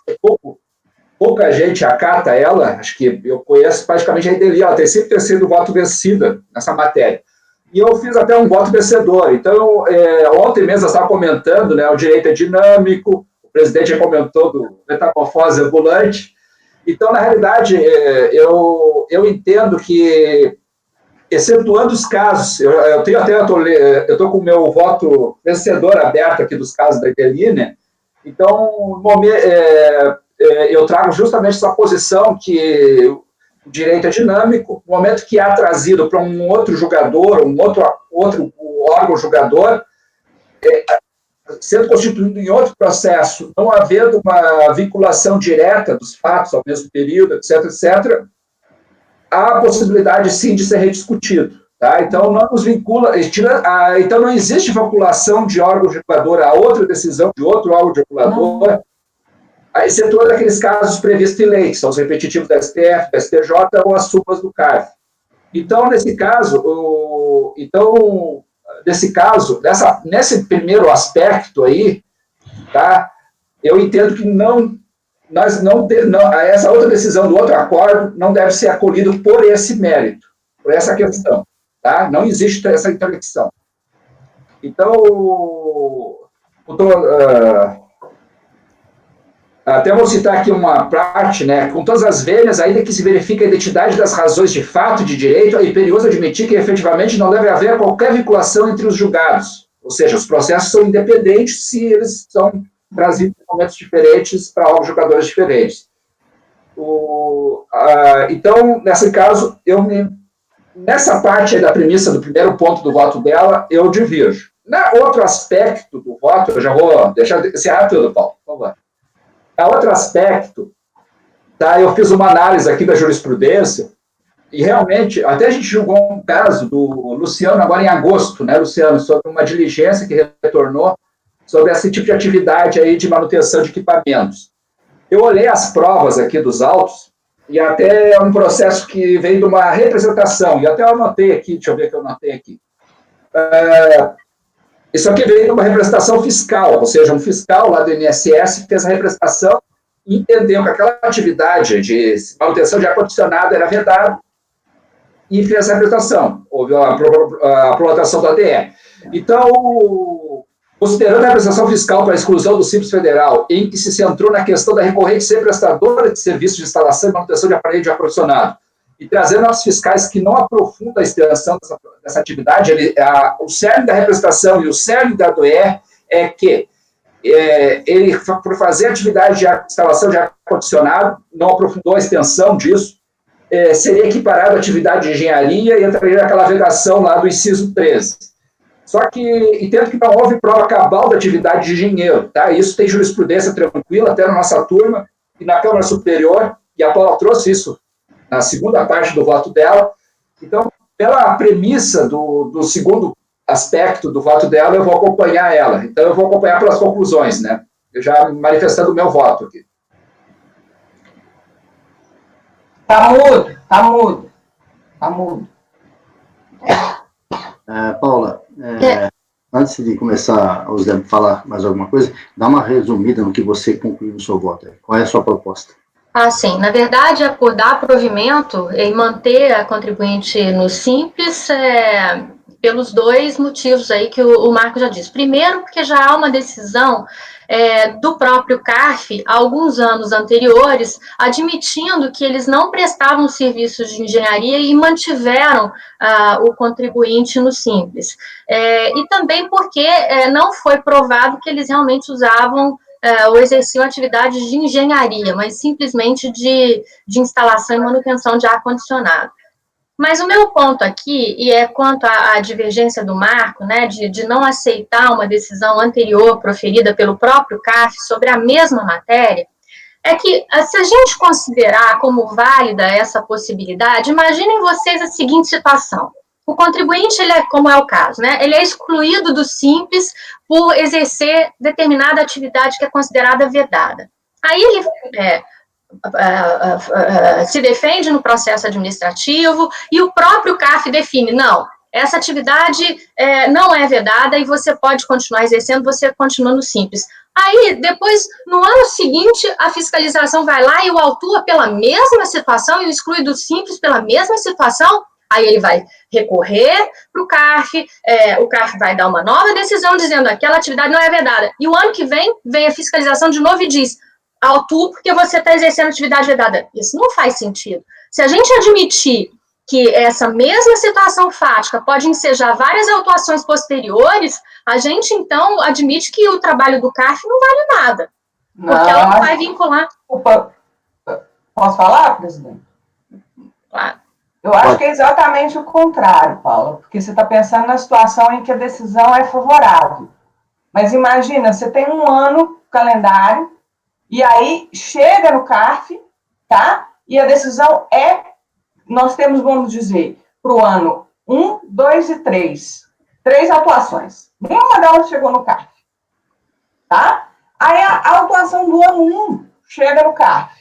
pouca gente acata ela, acho que eu conheço praticamente a Edeli, ela tem sempre sido voto vencida nessa matéria. E eu fiz até um voto vencedor. Então, ontem mesmo eu estava comentando, né, o direito é dinâmico, o presidente já comentou do metamorfose ambulante. Então, na realidade, eu entendo que, excetuando os casos, eu estou com o meu voto vencedor aberto aqui dos casos da Edeli, né? Então, eu trago justamente essa posição que o direito é dinâmico, no momento que há trazido para um outro julgador, um outro órgão julgador, sendo constituído em outro processo, não havendo uma vinculação direta dos fatos ao mesmo período, etc., etc., há a possibilidade, sim, de ser rediscutido. Tá? Então, não nos vincula, então não existe vinculação de órgão julgador a outra decisão de outro órgão julgador, excetuando aqueles casos previstos em lei, que são os repetitivos da STF, da STJ ou as súmulas do CARF. Então, nesse caso, nesse primeiro aspecto aí, tá, eu entendo que essa outra decisão do outro acordo não deve ser acolhida por esse mérito, por essa questão. Tá? Não existe essa interlexão. Então, até vou citar aqui uma parte, né? Com todas as vênias, ainda que se verifique a identidade das razões de fato e de direito, é imperioso admitir que efetivamente não deve haver qualquer vinculação entre os julgados. Ou seja, os processos são independentes se eles são trazidos em momentos diferentes para órgãos julgadores diferentes. Então, nesse caso, nessa parte da premissa do primeiro ponto do voto dela, eu divirjo. Outro aspecto do voto, eu já vou deixar encerrar tudo, Paulo, por favor. Outro aspecto, tá, eu fiz uma análise aqui da jurisprudência, e realmente, até a gente julgou um caso do Luciano, agora em agosto, né, Luciano, sobre uma diligência que retornou sobre esse tipo de atividade aí de manutenção de equipamentos. Eu olhei as provas aqui dos autos, e até é um processo que veio de uma representação, e até eu anotei aqui, deixa eu ver o que eu anotei aqui. Isso aqui veio de uma representação fiscal, ou seja, um fiscal lá do INSS fez a representação e entendeu que aquela atividade de manutenção de ar-condicionado era vedada e fez a representação. Houve a aprovação da ADE. Então, considerando a representação fiscal para a exclusão do Simples Federal, em que se centrou na questão da recorrente ser prestadora de serviços de instalação e manutenção de aparelho de ar-condicionado, e trazendo atos fiscais que não aprofundam a extensão dessa atividade, o cerne da representação e o cerne da DOE é que ele, por fazer atividade de instalação de ar-condicionado, não aprofundou a extensão disso, seria equiparado à atividade de engenharia e entraria naquela vedação lá do inciso 13. Só que, entendo que não houve prova cabal da atividade de engenheiro, tá? Isso tem jurisprudência tranquila, até na nossa turma, e na Câmara Superior, e a Paula trouxe isso na segunda parte do voto dela. Então, pela premissa do segundo aspecto do voto dela, eu vou acompanhar ela. Então, eu vou acompanhar pelas conclusões, né? Eu já manifestando o meu voto aqui. Tá mudo. Paula, antes de começar a falar mais alguma coisa, dá uma resumida no que você concluiu no seu voto. Qual é a sua proposta? Assim, na verdade, é por dar provimento e manter a contribuinte no Simples, pelos dois motivos aí que o Marco já disse. Primeiro, porque já há uma decisão do próprio CARF, há alguns anos anteriores, admitindo que eles não prestavam serviços de engenharia e mantiveram o contribuinte no Simples. E também porque não foi provado que eles realmente usavam ou exerciam atividades de engenharia, mas simplesmente de instalação e manutenção de ar-condicionado. Mas o meu ponto aqui, e é quanto à divergência do Marco, né, de não aceitar uma decisão anterior proferida pelo próprio CARF sobre a mesma matéria, é que, se a gente considerar como válida essa possibilidade, imaginem vocês a seguinte situação. O contribuinte, ele como é o caso, né, ele é excluído do Simples por exercer determinada atividade que é considerada vedada. Aí ele se defende no processo administrativo e o próprio CARF define, não, essa atividade não é vedada e você pode continuar exercendo, você continua no Simples. Aí, depois, no ano seguinte, a fiscalização vai lá e o autua pela mesma situação e o exclui do Simples pela mesma situação. Aí ele vai recorrer para o CARF vai dar uma nova decisão dizendo que aquela atividade não é vedada. E o ano que vem a fiscalização de novo e diz, autua porque você está exercendo atividade vedada. Isso não faz sentido. Se a gente admitir que essa mesma situação fática pode ensejar várias autuações posteriores, a gente, então, admite que o trabalho do CARF não vale nada. Porque ela não vai vincular. Posso falar, presidente? Claro. Eu acho que é exatamente o contrário, Paula, porque você está pensando na situação em que a decisão é favorável. Mas imagina, você tem um ano calendário, e aí chega no CARF, tá? E a decisão nós temos, vamos dizer, para o ano 1, 2 e 3. 3 atuações. Nenhuma delas chegou no CARF. Tá? Aí a autuação do ano 1 chega no CARF.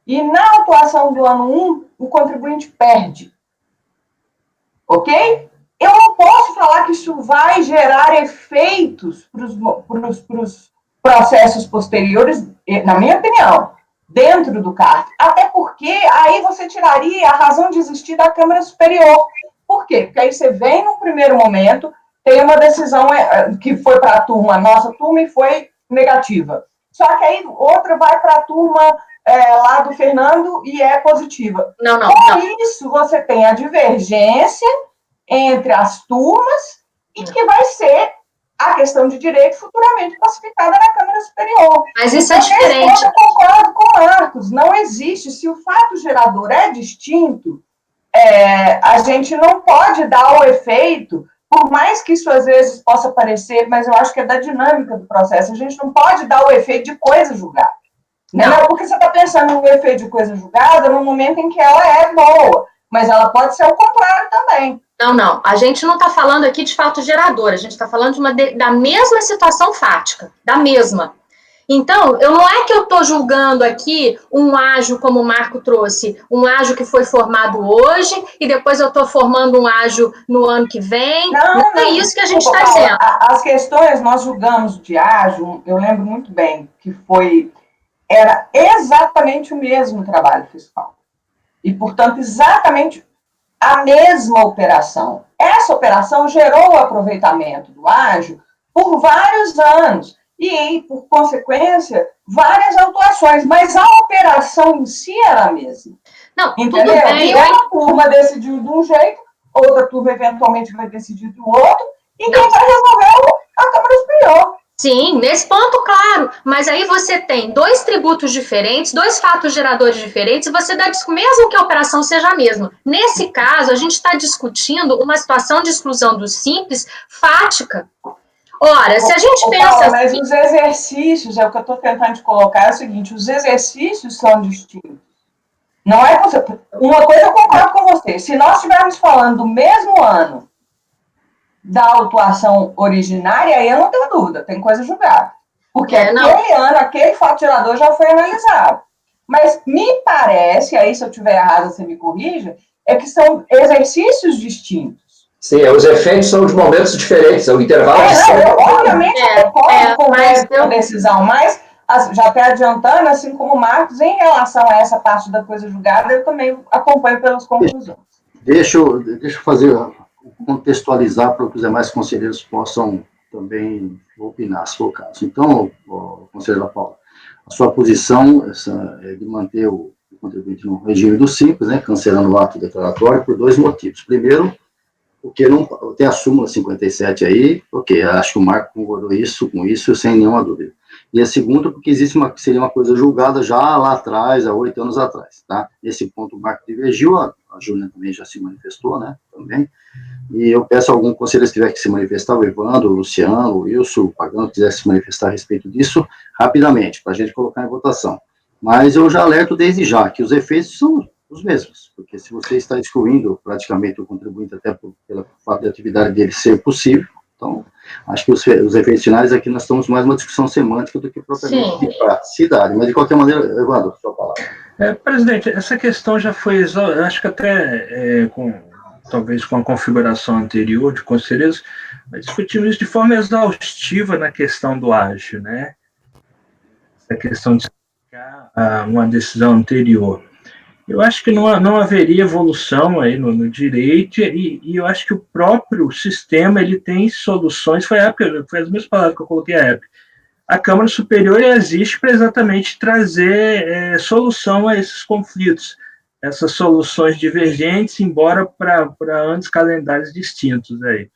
E na autuação do ano 1, o contribuinte perde. Ok? Eu não posso falar que isso vai gerar efeitos para os processos posteriores, na minha opinião, dentro do CARF. Até porque aí você tiraria a razão de existir da Câmara Superior. Por quê? Porque aí você vem num primeiro momento, tem uma decisão que foi para a nossa turma, e foi negativa. Só que aí outra vai para a turma lá do Fernando e é positiva. Com isso, você tem a divergência entre as turmas e que vai ser a questão de direito futuramente classificada na Câmara Superior. Mas isso é diferente. Eu concordo com o Marcos. Não existe. Se o fato gerador é distinto, a gente não pode dar o efeito, por mais que isso às vezes possa parecer, mas eu acho que é da dinâmica do processo. A gente não pode dar o efeito de coisa julgada. Não, porque você está pensando no efeito de coisa julgada no momento em que ela é boa, mas ela pode ser o contrário também. Não. A gente não está falando aqui de fato gerador, a gente está falando da mesma situação fática, da mesma. Então, não é que eu estou julgando aqui um ágio, como o Marco trouxe, um ágio que foi formado hoje, e depois eu estou formando um ágio no ano que vem. Não é isso que a gente está dizendo. As questões, nós julgamos de ágio, eu lembro muito bem, que era exatamente o mesmo trabalho fiscal. E, portanto, exatamente a mesma operação. Essa operação gerou o aproveitamento do ágio por vários anos. E, por consequência, várias autuações, mas a operação em si era a mesma. Não, entendeu? Tudo bem, e uma turma decidiu de um jeito, outra turma eventualmente vai decidir do outro, e quem vai resolver a Câmara Superior. Sim, nesse ponto, claro, mas aí você tem 2 tributos diferentes, 2 fatos geradores diferentes, e você dá mesmo que a operação seja a mesma. Nesse caso, a gente está discutindo uma situação de exclusão do simples fática. Ora, se a gente pensa... Paula, mas os exercícios, o que eu estou tentando te colocar é o seguinte, os exercícios são distintos. Não é você... Uma coisa eu concordo com você, se nós estivermos falando do mesmo ano da autuação originária, aí eu não tenho dúvida, tem coisa julgada. Porque aquele ano, aquele fato gerador já foi analisado. Mas me parece, aí se eu estiver errado, você me corrija, que são exercícios distintos. Sim, os efeitos são de momentos diferentes, o intervalo obviamente eu concordo com a decisão, mas já até adiantando, assim como o Marcos, em relação a essa parte da coisa julgada, eu também acompanho pelas conclusões. Deixa eu contextualizar para que os demais conselheiros possam também opinar, se for o caso. Então, conselheira Paula, a sua posição é de manter o contribuinte no regime do simples, né, cancelando o ato declaratório por 2 motivos. Primeiro, porque não tem a súmula 57 aí, ok, acho que o Marco concordou com isso, sem nenhuma dúvida. E a segunda, porque seria uma coisa julgada já lá atrás, há 8 anos atrás, tá? Nesse ponto o Marco divergiu, a Júlia também já se manifestou, né, também. E eu peço a algum conselheiro, se tiver que se manifestar, o Evandro, o Luciano, o Wilson, o Pagano, quiser se manifestar a respeito disso, rapidamente, para a gente colocar em votação. Mas eu já alerto desde já que os efeitos são os mesmos, porque se você está excluindo praticamente o contribuinte até pela fato de atividade dele ser possível, então, acho que os efeitos finais aqui nós estamos mais uma discussão semântica do que propriamente de praticidade, mas de qualquer maneira, Evandro, sua palavra. Presidente, essa questão já foi, acho que até talvez com a configuração anterior de conselheiros, mas discutimos isso de forma exaustiva na questão do ágio, né? Essa questão de explicar uma decisão anterior. Eu acho que não haveria evolução aí no direito, e eu acho que o próprio sistema ele tem soluções, foi as mesmas palavras que eu coloquei à época. A Câmara Superior existe para exatamente trazer solução a esses conflitos, essas soluções divergentes, embora para anos calendários distintos aí.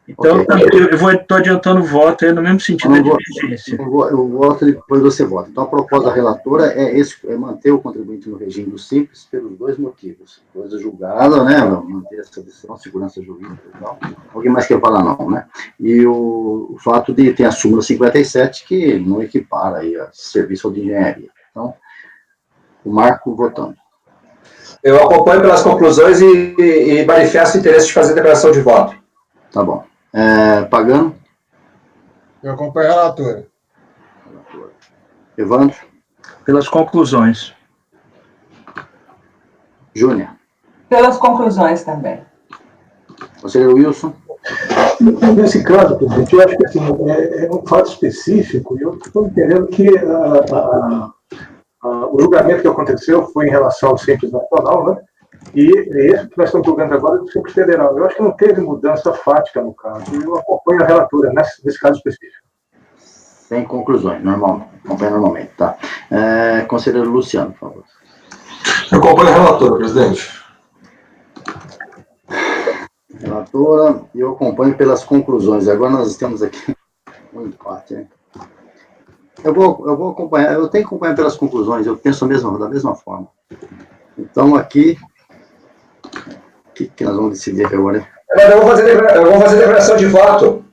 Então, eu estou adiantando o voto aí no mesmo sentido da divergência. Eu voto e depois você vota. Então, a proposta da relatora é manter o contribuinte no regime do simples pelos 2 motivos. Coisa julgada, né? Manter essa decisão, segurança jurídica e tal. Alguém mais quer falar, não, né? E o fato de ter a súmula 57, que não equipara aí a serviço de engenharia. Então, o Marco votando. Eu acompanho pelas conclusões e manifesto o interesse de fazer declaração de voto. Tá bom. Pagano? Eu acompanho a relatora. Evandro? Pelas conclusões. Júnior? Pelas conclusões também. Conselheiro Wilson? Nesse caso, presidente, eu acho que assim, é um fato específico, e eu estou entendendo que o julgamento que aconteceu foi em relação ao Simples Nacional, né? E esse que nós estamos julgando agora é do Simples Federal. Eu acho que não teve mudança fática no caso. Eu acompanho a relatora nesse caso específico. Sem conclusões, acompanha normalmente, tá. Conselheiro Luciano, por favor. Eu acompanho a relatora, presidente. Relatora, e eu acompanho pelas conclusões. Agora nós temos aqui um empate, né? Eu vou acompanhar, eu tenho que acompanhar pelas conclusões, eu penso da mesma forma. Então, aqui, o que nós vamos decidir aqui agora? Eu vou fazer declaração de voto.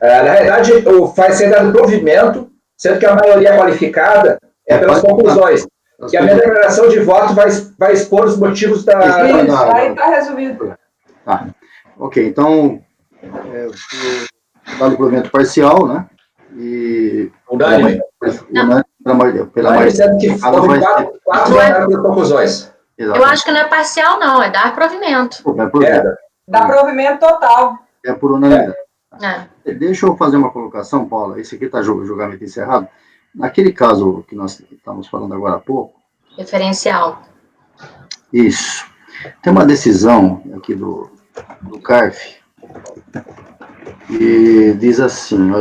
Na realidade, vai ser dado provimento, sendo que a maioria qualificada é pelas conclusões. E a minha declaração de voto vai expor os motivos da... Isso, aí está resolvido. Tá. Ok, então, dado o provimento parcial, né? E... Unânime. Pela maioria. Sendo que houve 4 votaram por conclusões. Eu acho que não é parcial, não, é dar provimento. Dá provimento total. É por unanimidade. Deixa eu fazer uma colocação, Paula. Esse aqui está julgamento encerrado. Naquele caso que nós estamos falando agora há pouco. Referencial. Isso. Tem uma decisão aqui do CARF e diz assim,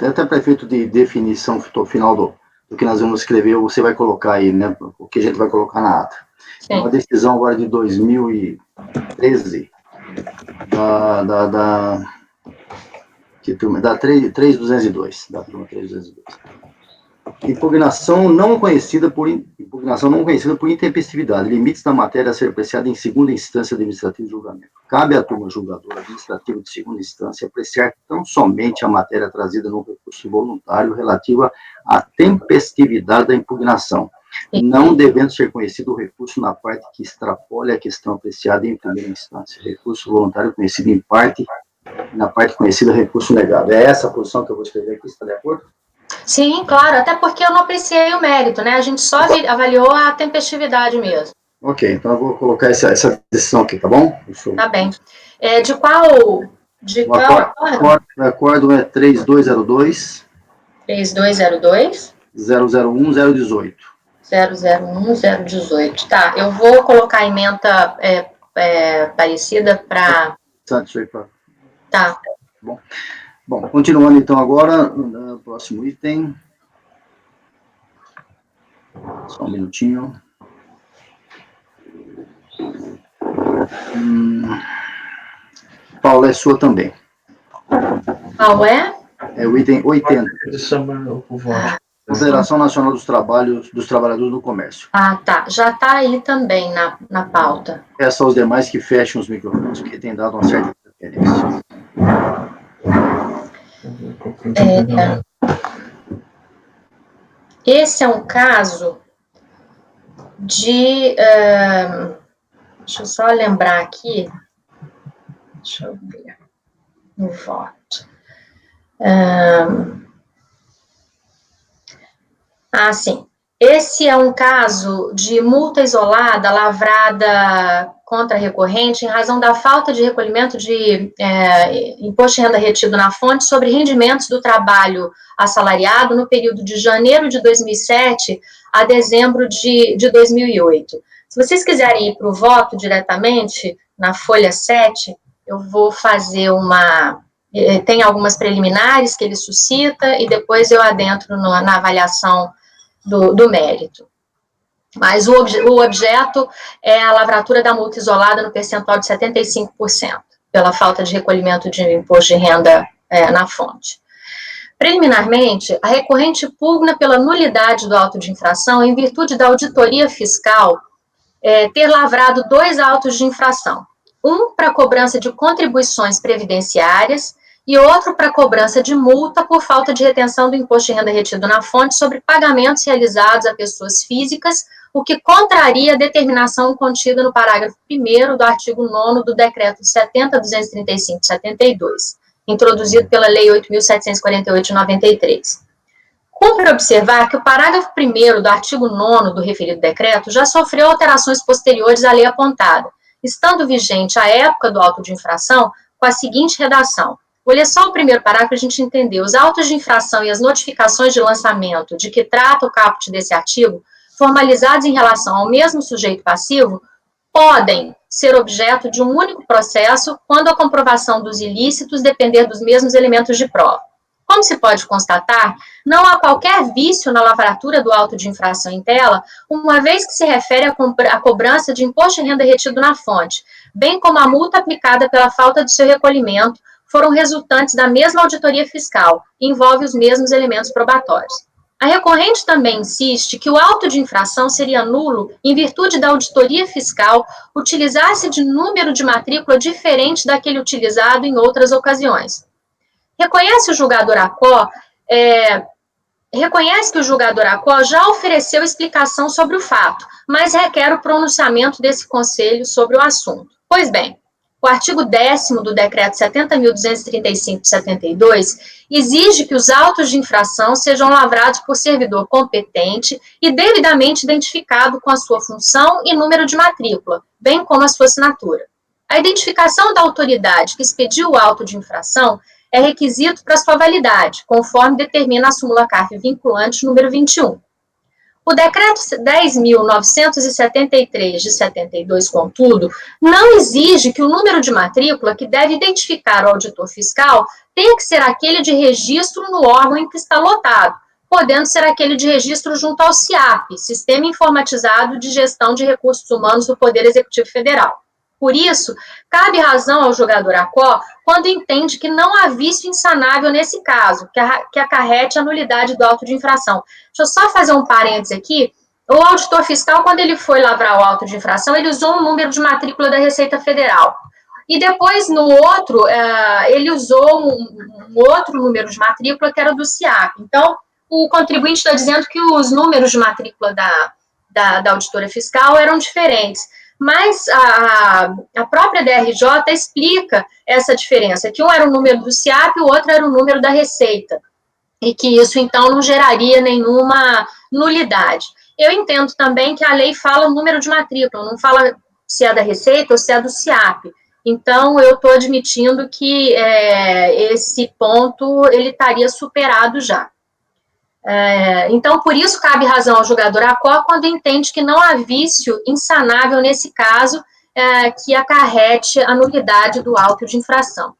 até para efeito de definição final do que nós vamos escrever, você vai colocar aí, né, o que a gente vai colocar na ata. Sim. Uma decisão agora de 2013 da 3202, da turma 3202. Impugnação não conhecida por intempestividade, limites da matéria a ser apreciada em segunda instância de administrativo de julgamento. Cabe à turma julgadora administrativa de segunda instância apreciar tão somente a matéria trazida no recurso voluntário relativa à tempestividade da impugnação, não devendo ser conhecido o recurso na parte que extrapole a questão apreciada em primeira instância. Recurso voluntário conhecido em parte, na parte conhecida recurso negado. É essa a posição que eu vou escrever aqui, está de acordo? Sim, claro, até porque eu não apreciei o mérito, né? A gente só avaliou a tempestividade mesmo. Ok, então eu vou colocar essa decisão aqui, tá bom? Tá bem. De qual acordo? O acordo é 3202. 3202? 001-018. 001-018. Tá, eu vou colocar a ementa parecida para... Tá. Bom, continuando então agora, no próximo item. Só um minutinho. Paula, é sua também. Qual é? É o item 80. Ah. Confederação Nacional dos Trabalhadores do Comércio. Ah, tá. Já está aí também na pauta. Peço aos demais que fechem os microfones, porque tem dado uma certa interferência. Esse é um caso de... deixa eu só lembrar aqui. Deixa eu ver. No voto. Sim. Esse é um caso de multa isolada lavrada contra recorrente em razão da falta de recolhimento de imposto de renda retido na fonte sobre rendimentos do trabalho assalariado no período de janeiro de 2007 a dezembro de 2008. Se vocês quiserem ir para o voto diretamente, na folha 7, eu vou fazer tem algumas preliminares que ele suscita e depois eu adentro na avaliação do mérito. Mas o objeto é a lavratura da multa isolada no percentual de 75%, pela falta de recolhimento de imposto de renda na fonte. Preliminarmente, a recorrente pugna pela nulidade do auto de infração em virtude da auditoria fiscal ter lavrado 2 autos de infração. Um para cobrança de contribuições previdenciárias e outro para cobrança de multa por falta de retenção do imposto de renda retido na fonte sobre pagamentos realizados a pessoas físicas, o que contraria a determinação contida no parágrafo 1º do artigo 9º do Decreto 70.235/72, introduzido pela Lei 8.748 de 93. Cumpre observar que o parágrafo 1º do artigo 9º do referido decreto já sofreu alterações posteriores à lei apontada, estando vigente à época do auto de infração com a seguinte redação. Vou ler só o primeiro parágrafo para a gente entender. Os autos de infração e as notificações de lançamento de que trata o caput desse artigo, formalizados em relação ao mesmo sujeito passivo, podem ser objeto de um único processo quando a comprovação dos ilícitos depender dos mesmos elementos de prova. Como se pode constatar, não há qualquer vício na lavratura do auto de infração em tela, uma vez que se refere à cobrança de imposto de renda retido na fonte, bem como a multa aplicada pela falta de seu recolhimento, foram resultantes da mesma auditoria fiscal e envolve os mesmos elementos probatórios. A recorrente também insiste que o auto de infração seria nulo em virtude da auditoria fiscal utilizar-se de número de matrícula diferente daquele utilizado em outras ocasiões. Reconhece que o julgador Acó já ofereceu explicação sobre o fato, mas requer o pronunciamento desse conselho sobre o assunto. Pois bem, o artigo 10º do Decreto 70.235/72 exige que os autos de infração sejam lavrados por servidor competente e devidamente identificado com a sua função e número de matrícula, bem como a sua assinatura. A identificação da autoridade que expediu o auto de infração é requisito para sua validade, conforme determina a súmula CARF vinculante número 21. O decreto 10.973 de 72, contudo, não exige que o número de matrícula que deve identificar o auditor fiscal tenha que ser aquele de registro no órgão em que está lotado, podendo ser aquele de registro junto ao SIAP, Sistema Informatizado de Gestão de Recursos Humanos do Poder Executivo Federal. Por isso, cabe razão ao julgador Acó quando entende que não há vício insanável nesse caso, que acarrete a nulidade do auto de infração. Deixa eu só fazer um parênteses aqui. O auditor fiscal, quando ele foi lavrar o auto de infração, ele usou um número de matrícula da Receita Federal. E depois, no outro, ele usou um outro número de matrícula, que era do SIAP. Então, o contribuinte está dizendo que os números de matrícula da auditora fiscal eram diferentes. Mas a própria DRJ explica essa diferença, que um era o número do SIAP e o outro era o número da Receita, e que isso, então, não geraria nenhuma nulidade. Eu entendo também que a lei fala o número de matrícula, não fala se é da Receita ou se é do SIAP. Então, eu estou admitindo que esse ponto ele estaria superado já. Então, por isso, cabe razão ao julgador ACOR quando entende que não há vício insanável nesse caso que acarrete a nulidade do auto de infração.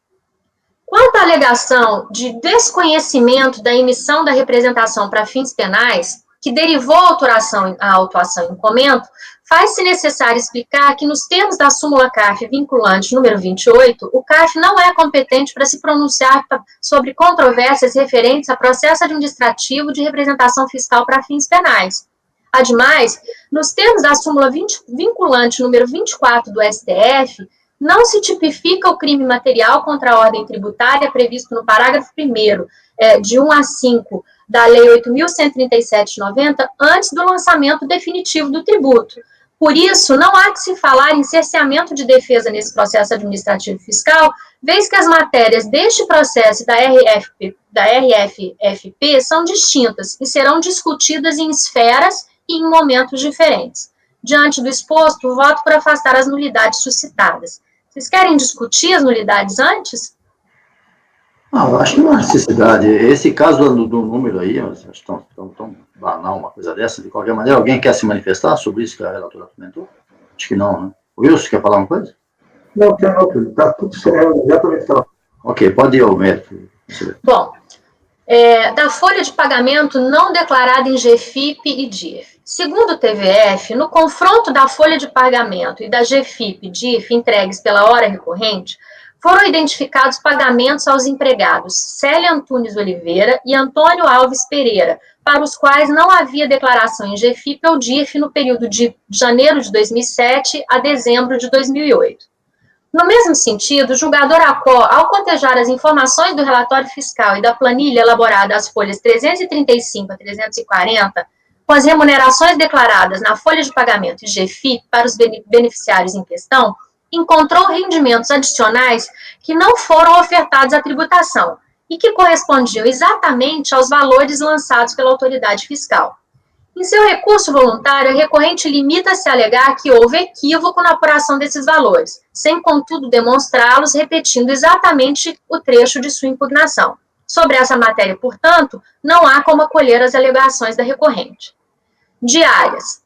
Quanto à alegação de desconhecimento da emissão da representação para fins penais, que derivou a autuação em comento, faz-se necessário explicar que, nos termos da súmula CARF vinculante número 28, o CARF não é competente para se pronunciar sobre controvérsias referentes a processo administrativo de representação fiscal para fins penais. Ademais, nos termos da súmula vinculante número 24 do STF, não se tipifica o crime material contra a ordem tributária previsto no parágrafo 1º, de 1 a 5, da Lei 8.137/90, antes do lançamento definitivo do tributo. Por isso, não há que se falar em cerceamento de defesa nesse processo administrativo fiscal, vez que as matérias deste processo e da RFFP são distintas e serão discutidas em esferas e em momentos diferentes. Diante do exposto, voto por afastar as nulidades suscitadas. Vocês querem discutir as nulidades antes? Eu acho que não há necessidade. Esse caso do número aí, acho tão banal uma coisa dessa. De qualquer maneira, alguém quer se manifestar sobre isso que a relatora comentou? Acho que não, né? O Wilson, quer falar uma coisa? Não, está tudo certo, exatamente. Ok, pode ir ao mérito. Bom, da folha de pagamento não declarada em GFIP e DIF. Segundo o TVF, no confronto da folha de pagamento e da GFIP e DIF entregues pela hora recorrente, foram identificados pagamentos aos empregados Célia Antunes Oliveira e Antônio Alves Pereira, para os quais não havia declaração em GFIP ou DIF no período de janeiro de 2007 a dezembro de 2008. No mesmo sentido, o julgador ACOR, ao cotejar as informações do relatório fiscal e da planilha elaborada às folhas 335 a 340, com as remunerações declaradas na folha de pagamento e GFIP para os beneficiários em questão, encontrou rendimentos adicionais que não foram ofertados à tributação e que correspondiam exatamente aos valores lançados pela autoridade fiscal. Em seu recurso voluntário, a recorrente limita-se a alegar que houve equívoco na apuração desses valores, sem, contudo, demonstrá-los, repetindo exatamente o trecho de sua impugnação. Sobre essa matéria, portanto, não há como acolher as alegações da recorrente. Diárias.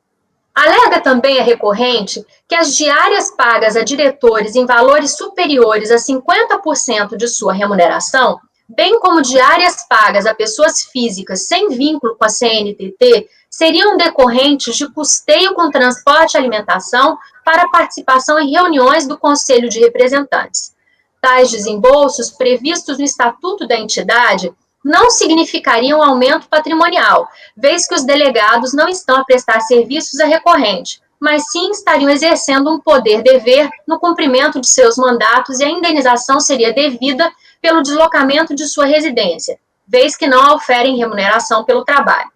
Alega também a recorrente que as diárias pagas a diretores em valores superiores a 50% de sua remuneração, bem como diárias pagas a pessoas físicas sem vínculo com a CNTT, seriam decorrentes de custeio com transporte e alimentação para participação em reuniões do Conselho de Representantes. Tais desembolsos, previstos no Estatuto da entidade, não significariam aumento patrimonial, vez que os delegados não estão a prestar serviços à recorrente, mas sim estariam exercendo um poder-dever no cumprimento de seus mandatos e a indenização seria devida pelo deslocamento de sua residência, vez que não oferem remuneração pelo trabalho.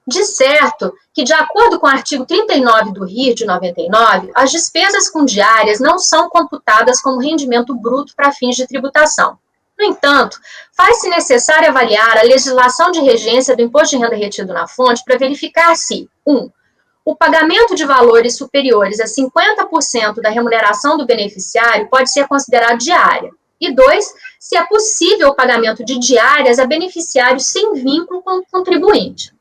De certo que, de acordo com o artigo 39 do RIR de 99, as despesas com diárias não são computadas como rendimento bruto para fins de tributação. No entanto, faz-se necessário avaliar a legislação de regência do imposto de renda retido na fonte para verificar se, 1. O pagamento de valores superiores a 50% da remuneração do beneficiário pode ser considerado diária, e 2. Se é possível o pagamento de diárias a beneficiários sem vínculo com o contribuinte.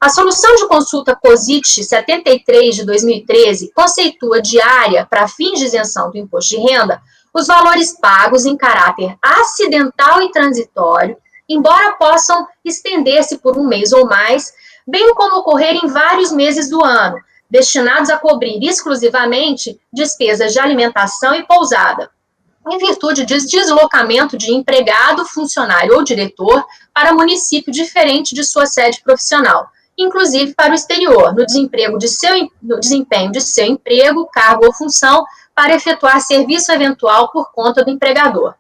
A solução de consulta COSIT 73 de 2013 conceitua diária, para fins de isenção do imposto de renda, os valores pagos em caráter acidental e transitório, embora possam estender-se por um mês ou mais, bem como ocorrer em vários meses do ano, destinados a cobrir exclusivamente despesas de alimentação e pousada, em virtude de deslocamento de empregado, funcionário ou diretor para município diferente de sua sede profissional, inclusive para o exterior, no desempenho de seu emprego, cargo ou função, para efetuar serviço eventual por conta do empregador.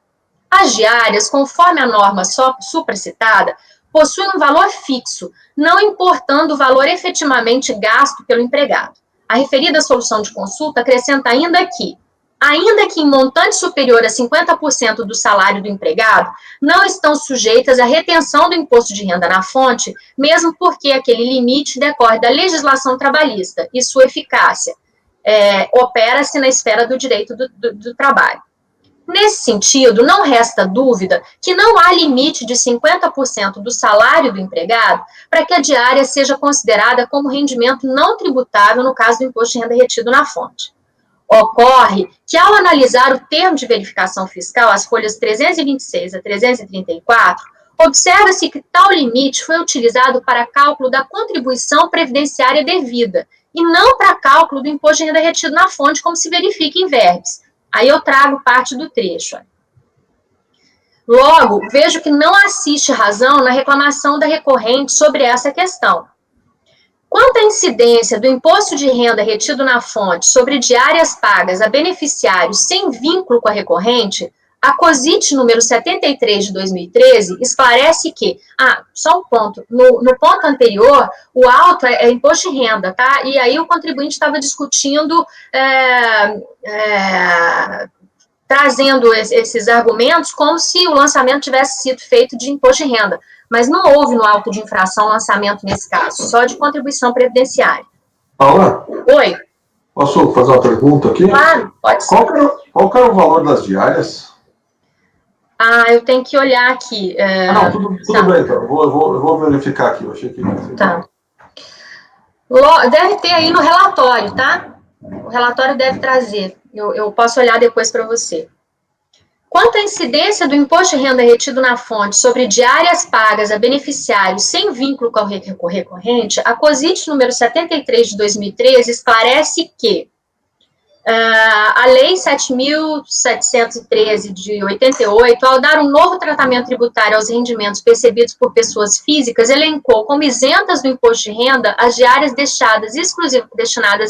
As diárias, conforme a norma supracitada, possuem um valor fixo, não importando o valor efetivamente gasto pelo empregado. A referida solução de consulta acrescenta ainda que em montante superior a 50% do salário do empregado, não estão sujeitas à retenção do imposto de renda na fonte, mesmo porque aquele limite decorre da legislação trabalhista e sua eficácia opera-se na esfera do direito do trabalho. Nesse sentido, não resta dúvida que não há limite de 50% do salário do empregado para que a diária seja considerada como rendimento não tributável no caso do imposto de renda retido na fonte. Ocorre que, ao analisar o termo de verificação fiscal, as folhas 326 a 334, observa-se que tal limite foi utilizado para cálculo da contribuição previdenciária devida e não para cálculo do imposto de renda retido na fonte, como se verifica em verbis. Aí eu trago parte do trecho. Logo, vejo que não assiste razão na reclamação da recorrente sobre essa questão. Quanto à incidência do imposto de renda retido na fonte sobre diárias pagas a beneficiários sem vínculo com a recorrente, a COSIT número 73 de 2013 esclarece que, só um ponto, no ponto anterior, o alto é imposto de renda, tá? E aí o contribuinte estava discutindo, trazendo esses argumentos como se o lançamento tivesse sido feito de imposto de renda, mas não houve no auto de infração lançamento nesse caso, só de contribuição previdenciária. Paula? Oi. Posso fazer uma pergunta aqui? Claro, pode ser. Qual que era o valor das diárias? Eu tenho que olhar aqui. Não, tudo bem, então. Eu vou verificar aqui. Eu achei que... Tá. Deve ter aí no relatório, tá? O relatório deve trazer. Eu posso olhar depois para você. Quanto à incidência do imposto de renda retido na fonte sobre diárias pagas a beneficiários sem vínculo com o recorrente, a COSIT número 73 de 2013 esclarece que a Lei 7.713 de 88, ao dar um novo tratamento tributário aos rendimentos percebidos por pessoas físicas, elencou como isentas do imposto de renda as diárias destinadas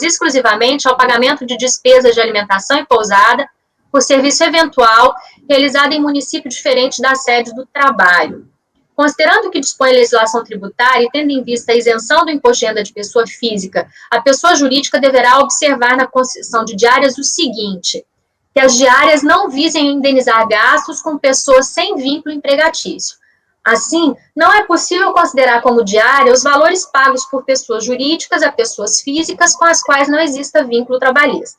exclusivamente ao pagamento de despesas de alimentação e pousada por serviço eventual realizado em município diferente da sede do trabalho. Considerando que dispõe a legislação tributária e tendo em vista a isenção do imposto de renda de pessoa física, a pessoa jurídica deverá observar na concessão de diárias o seguinte: que as diárias não visem indenizar gastos com pessoas sem vínculo empregatício. Assim, não é possível considerar como diária os valores pagos por pessoas jurídicas a pessoas físicas com as quais não exista vínculo trabalhista.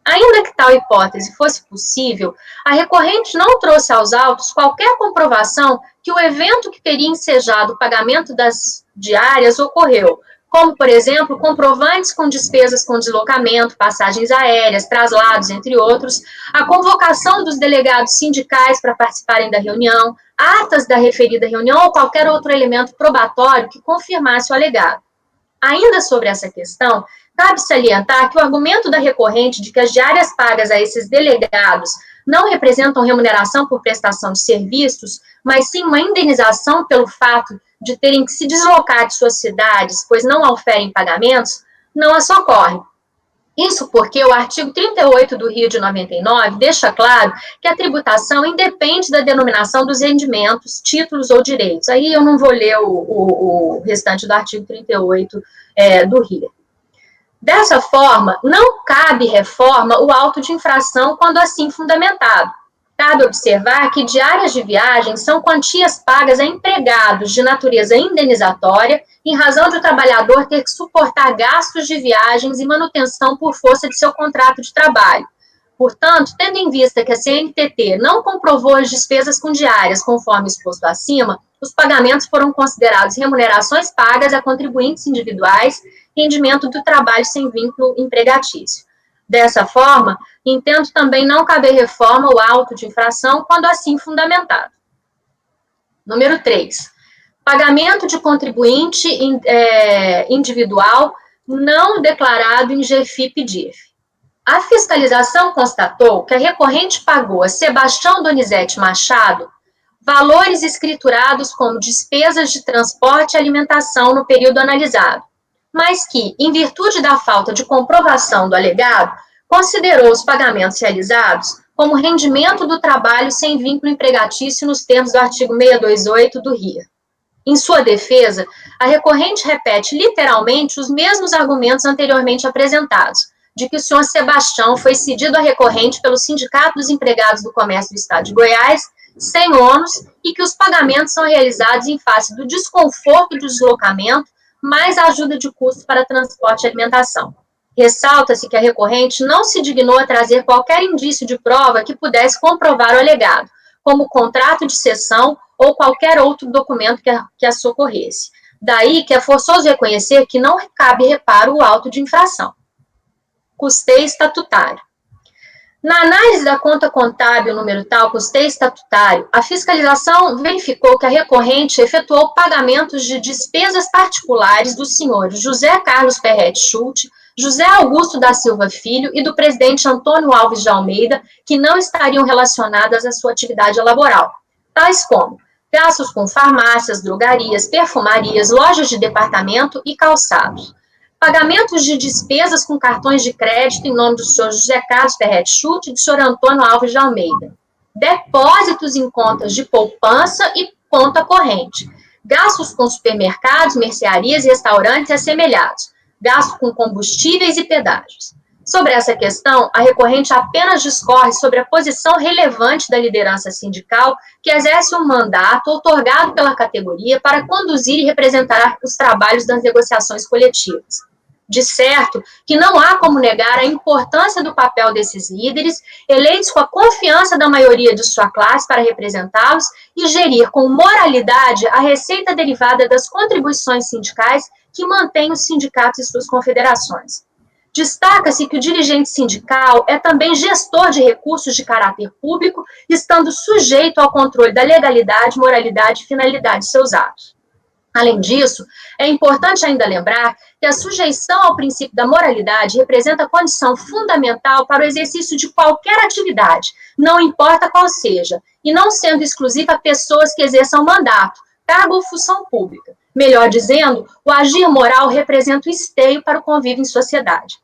Ainda que tal hipótese fosse possível, a recorrente não trouxe aos autos qualquer comprovação que o evento que teria ensejado o pagamento das diárias ocorreu, como, por exemplo, comprovantes com despesas com deslocamento, passagens aéreas, traslados, entre outros, a convocação dos delegados sindicais para participarem da reunião, atas da referida reunião ou qualquer outro elemento probatório que confirmasse o alegado. Ainda sobre essa questão, cabe salientar que o argumento da recorrente de que as diárias pagas a esses delegados não representam remuneração por prestação de serviços, mas sim uma indenização pelo fato de terem que se deslocar de suas cidades, pois não auferem pagamentos, não as socorre. Isso porque o artigo 38 do Rio de 99 deixa claro que a tributação independe da denominação dos rendimentos, títulos ou direitos. Aí eu não vou ler o restante do artigo 38 do Rio. Dessa forma, não cabe reforma o auto de infração quando assim fundamentado. Cabe observar que diárias de viagem são quantias pagas a empregados de natureza indenizatória em razão de o trabalhador ter que suportar gastos de viagens e manutenção por força de seu contrato de trabalho. Portanto, tendo em vista que a CNTT não comprovou as despesas com diárias conforme exposto acima, os pagamentos foram considerados remunerações pagas a contribuintes individuais, rendimento do trabalho sem vínculo empregatício. Dessa forma, entendo também não caber reforma ou auto de infração quando assim fundamentado. Número 3. Pagamento de contribuinte individual não declarado em GFIP e DIF. A fiscalização constatou que a recorrente pagou a Sebastião Donizete Machado valores escriturados como despesas de transporte e alimentação no período analisado, mas que, em virtude da falta de comprovação do alegado, considerou os pagamentos realizados como rendimento do trabalho sem vínculo empregatício nos termos do artigo 628 do RIA. Em sua defesa, a recorrente repete literalmente os mesmos argumentos anteriormente apresentados, de que o senhor Sebastião foi cedido à recorrente pelo Sindicato dos Empregados do Comércio do Estado de Goiás, sem ônus, e que os pagamentos são realizados em face do desconforto do deslocamento, mais a ajuda de custo para transporte e alimentação. Ressalta-se que a recorrente não se dignou a trazer qualquer indício de prova que pudesse comprovar o alegado, como contrato de cessão ou qualquer outro documento que a socorresse. Daí que é forçoso reconhecer que não cabe reparo o auto de infração. Custeio estatutário. Na análise da conta contábil número tal, custeio estatutário, a fiscalização verificou que a recorrente efetuou pagamentos de despesas particulares dos senhores José Carlos Ferretti Schulte, José Augusto da Silva Filho e do presidente Antônio Alves de Almeida, que não estariam relacionadas à sua atividade laboral, tais como gastos com farmácias, drogarias, perfumarias, lojas de departamento e calçados. Pagamentos de despesas com cartões de crédito em nome do senhor José Carlos Ferretti Schulte e do senhor Antônio Alves de Almeida. Depósitos em contas de poupança e conta corrente. Gastos com supermercados, mercearias, restaurantes e assemelhados. Gasto com combustíveis e pedágios. Sobre essa questão, a recorrente apenas discorre sobre a posição relevante da liderança sindical que exerce um mandato outorgado pela categoria para conduzir e representar os trabalhos das negociações coletivas. De certo, que não há como negar a importância do papel desses líderes, eleitos com a confiança da maioria de sua classe para representá-los e gerir com moralidade a receita derivada das contribuições sindicais que mantém os sindicatos e suas confederações. Destaca-se que o dirigente sindical é também gestor de recursos de caráter público, estando sujeito ao controle da legalidade, moralidade e finalidade de seus atos. Além disso, é importante ainda lembrar que a sujeição ao princípio da moralidade representa condição fundamental para o exercício de qualquer atividade, não importa qual seja, e não sendo exclusiva a pessoas que exerçam mandato, cargo ou função pública. Melhor dizendo, o agir moral representa o esteio para o convívio em sociedade.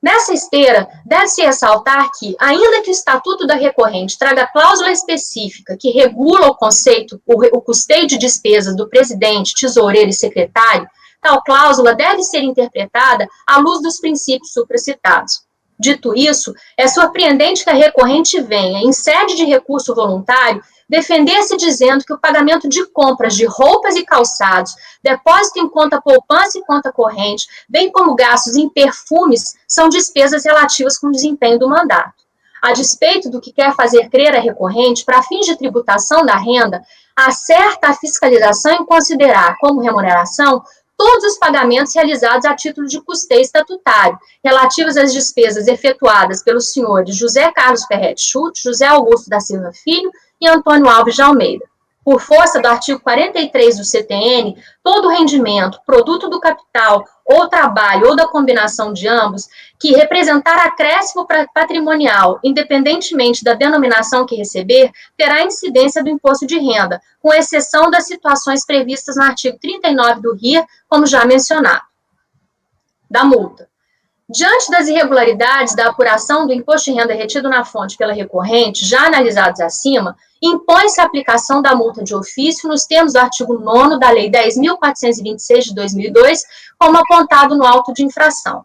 Nessa esteira, deve-se ressaltar que, ainda que o Estatuto da Recorrente traga cláusula específica que regula o conceito, o custeio de despesas do presidente, tesoureiro e secretário, tal cláusula deve ser interpretada à luz dos princípios supracitados. Dito isso, é surpreendente que a recorrente venha, em sede de recurso voluntário, defender-se dizendo que o pagamento de compras de roupas e calçados, depósito em conta poupança e conta corrente, bem como gastos em perfumes, são despesas relativas com o desempenho do mandato. A despeito do que quer fazer crer a recorrente, para fins de tributação da renda, acerta a fiscalização em considerar como remuneração todos os pagamentos realizados a título de custeio estatutário, relativos às despesas efetuadas pelos senhores José Carlos Ferretti Schulte, José Augusto da Silva Filho e Antônio Alves de Almeida. Por força do artigo 43 do CTN, todo rendimento, produto do capital, ou trabalho, ou da combinação de ambos, que representar acréscimo patrimonial, independentemente da denominação que receber, terá incidência do imposto de renda, com exceção das situações previstas no artigo 39 do RIA, como já mencionado. Da multa. Diante das irregularidades da apuração do imposto de renda retido na fonte pela recorrente, já analisados acima, impõe-se a aplicação da multa de ofício nos termos do artigo 9º da Lei 10.426 de 2002, como apontado no auto de infração.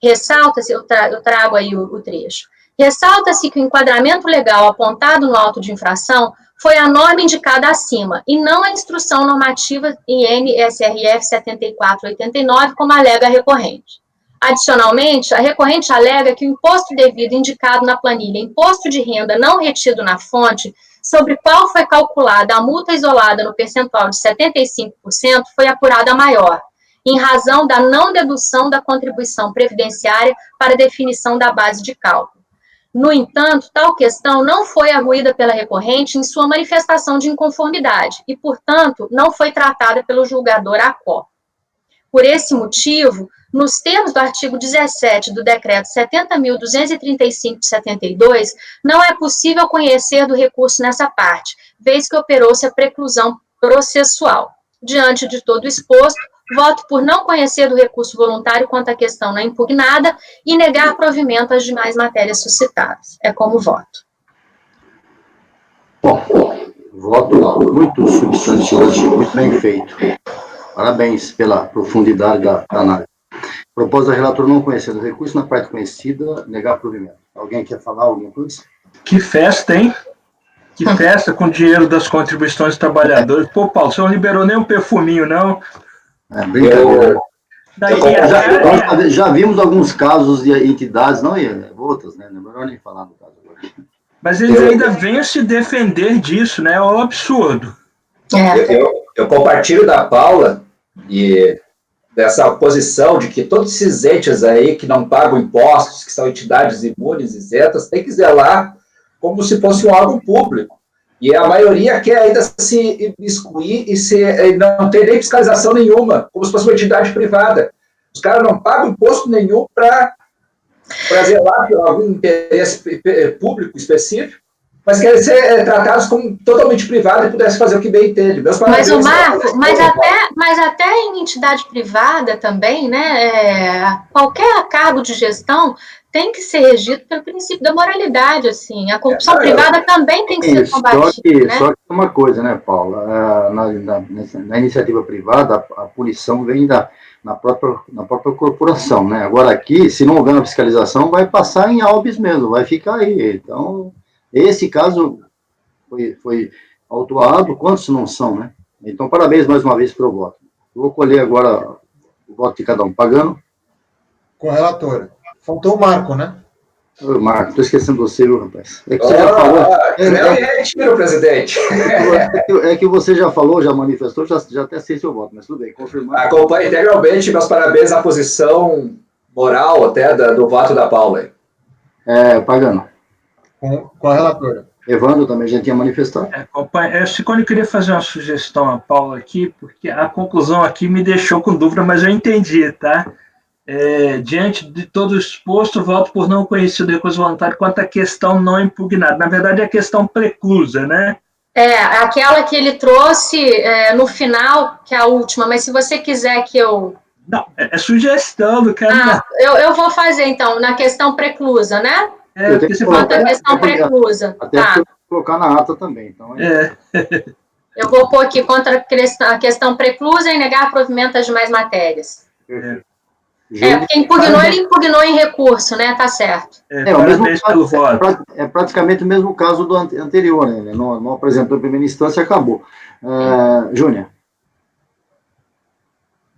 Ressalta-se, eu trago aí o trecho, ressalta-se que o enquadramento legal apontado no auto de infração foi a norma indicada acima, e não a instrução normativa IN-SRF 7489, como alega a recorrente. Adicionalmente, a recorrente alega que o imposto devido indicado na planilha imposto de renda não retido na fonte, sobre qual foi calculada a multa isolada no percentual de 75%, foi apurada maior, em razão da não dedução da contribuição previdenciária para definição da base de cálculo. No entanto, tal questão não foi arguída pela recorrente em sua manifestação de inconformidade e, portanto, não foi tratada pelo julgador ACO. Por esse motivo, nos termos do artigo 17 do Decreto 70.235 de 72, não é possível conhecer do recurso nessa parte, vez que operou-se a preclusão processual. Diante de todo o exposto, voto por não conhecer do recurso voluntário quanto à questão não impugnada e negar provimento às demais matérias suscitadas. É como voto. Bom, voto muito substancioso, muito bem feito. Parabéns pela profundidade da análise. Propósito da relatora não conhecer o recurso na parte conhecida, negar provimento. Alguém quer falar alguma coisa? Que festa, hein? Que festa com dinheiro das contribuições dos trabalhadores. Pô, Paulo, você não liberou nem um perfuminho, não? É brincadeira. Daí Já vimos alguns casos de entidades, não outras, né? Não é melhor nem falar do caso agora. Mas eles ainda vêm se defender disso, né? É um absurdo. Eu compartilho da Paula e dessa posição de que todos esses entes aí que não pagam impostos, que são entidades imunes, isentas, tem que zelar como se fosse um órgão público. E a maioria quer ainda se excluir e não ter nem fiscalização nenhuma, como se fosse uma entidade privada. Os caras não pagam imposto nenhum para zelar por algum interesse público específico, mas querem ser tratados como totalmente privados e pudessem fazer o que bem entende. Mas o Marco, mas até em entidade privada também, né? Qualquer cargo de gestão tem que ser regido pelo princípio da moralidade, assim. A corrupção privada também tem que ser combatida, né? Só que uma coisa, né, Paula? Na iniciativa privada, a punição vem na própria corporação, né? Agora aqui, se não houver uma fiscalização, vai passar em albis mesmo, vai ficar aí. Então, esse caso foi autuado, quantos não são, né? Então, parabéns mais uma vez pelo voto. Vou colher agora o voto de cada um. Pagano? Com a relatora. Faltou o Marco, né? Ô, Marco, estou esquecendo você, viu, rapaz? É que você já falou. Retiro, presidente. É que você já falou, já manifestou, já até sei seu voto, mas tudo bem, confirmado. Acompanho integralmente, meus parabéns à posição moral até do voto da Paula. Pagano. Com a relatora. Evandro também já tinha manifestado. Sicone, eu queria fazer uma sugestão à Paula aqui, porque a conclusão aqui me deixou com dúvida, mas eu entendi, tá? Diante de todo o exposto, voto por não conhecido recurso voluntário quanto à questão não impugnada. Na verdade, é a questão preclusa, né? Aquela que ele trouxe no final, que é a última, mas se você quiser que eu... Não, é sugestão, não quero... eu vou fazer, então, na questão preclusa, né? Quanto à questão preclusa. Até colocar na ata também. Então, Eu vou pôr aqui contra a questão preclusa e negar provimento às demais matérias. Porque impugnou, ele impugnou em recurso, né? Tá certo. O mesmo caso, é praticamente o mesmo caso do anterior, né? Não apresentou a primeira instância e acabou. Júnior.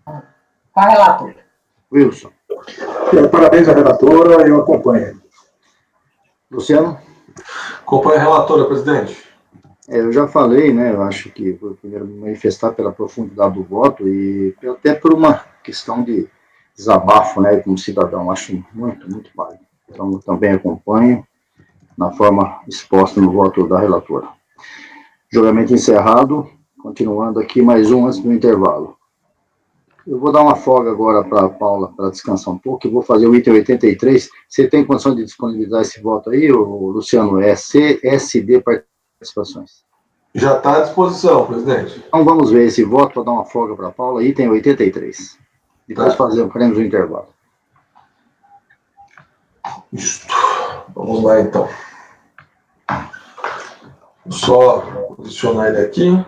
Com a relatora. Wilson. Parabéns à relatora, eu acompanho. Luciano? Acompanho a relatora, presidente. Eu já falei, né? Eu acho que vou primeiro manifestar pela profundidade do voto e até por uma questão de desabafo, né, como cidadão, acho muito, muito válido. Então, também acompanho na forma exposta no voto da relatora. Julgamento encerrado, continuando aqui mais um antes do intervalo. Eu vou dar uma folga agora para a Paula, para descansar um pouco, e vou fazer o item 83. Você tem condição de disponibilizar esse voto aí, Luciano? CSD Participações. Já está à disposição, presidente. Então, vamos ver esse voto, para dar uma folga para a Paula, item 83. Depois faremos o intervalo. Isto. Vamos lá, então. Vou só posicionar ele aqui.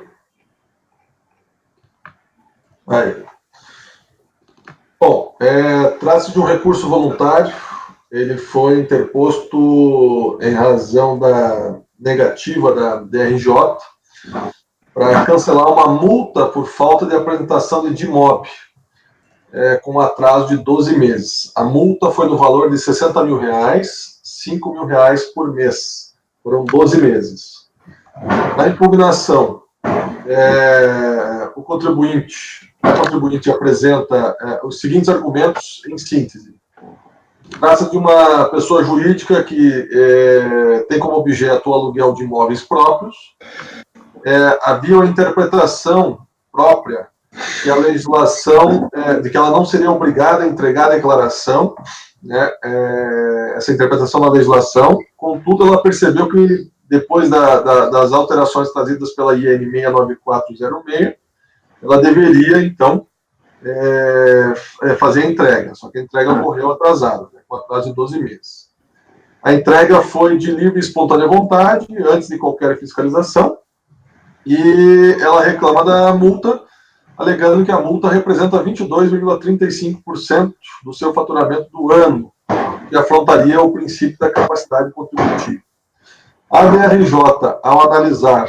Aí. Bom, trata-se de um recurso voluntário. Ele foi interposto em razão da negativa da DRJ para cancelar uma multa por falta de apresentação de DIMOB. Com atraso de 12 meses. A multa foi no valor de R$60 mil, R$5 mil por mês. Foram 12 meses. Na impugnação, o contribuinte apresenta os seguintes argumentos em síntese. Trata-se de uma pessoa jurídica que tem como objeto o aluguel de imóveis próprios. Havia uma interpretação própria que a legislação, de que ela não seria obrigada a entregar a declaração, né, essa interpretação da legislação. Contudo, ela percebeu que, depois das alterações trazidas pela IN 69406, ela deveria, então, fazer a entrega, só que a entrega ocorreu atrasada, né, com atraso de 12 meses. A entrega foi de livre e espontânea vontade, antes de qualquer fiscalização, e ela reclama da multa, alegando que a multa representa 22,35% do seu faturamento do ano, que afrontaria o princípio da capacidade contributiva. A DRJ, ao analisar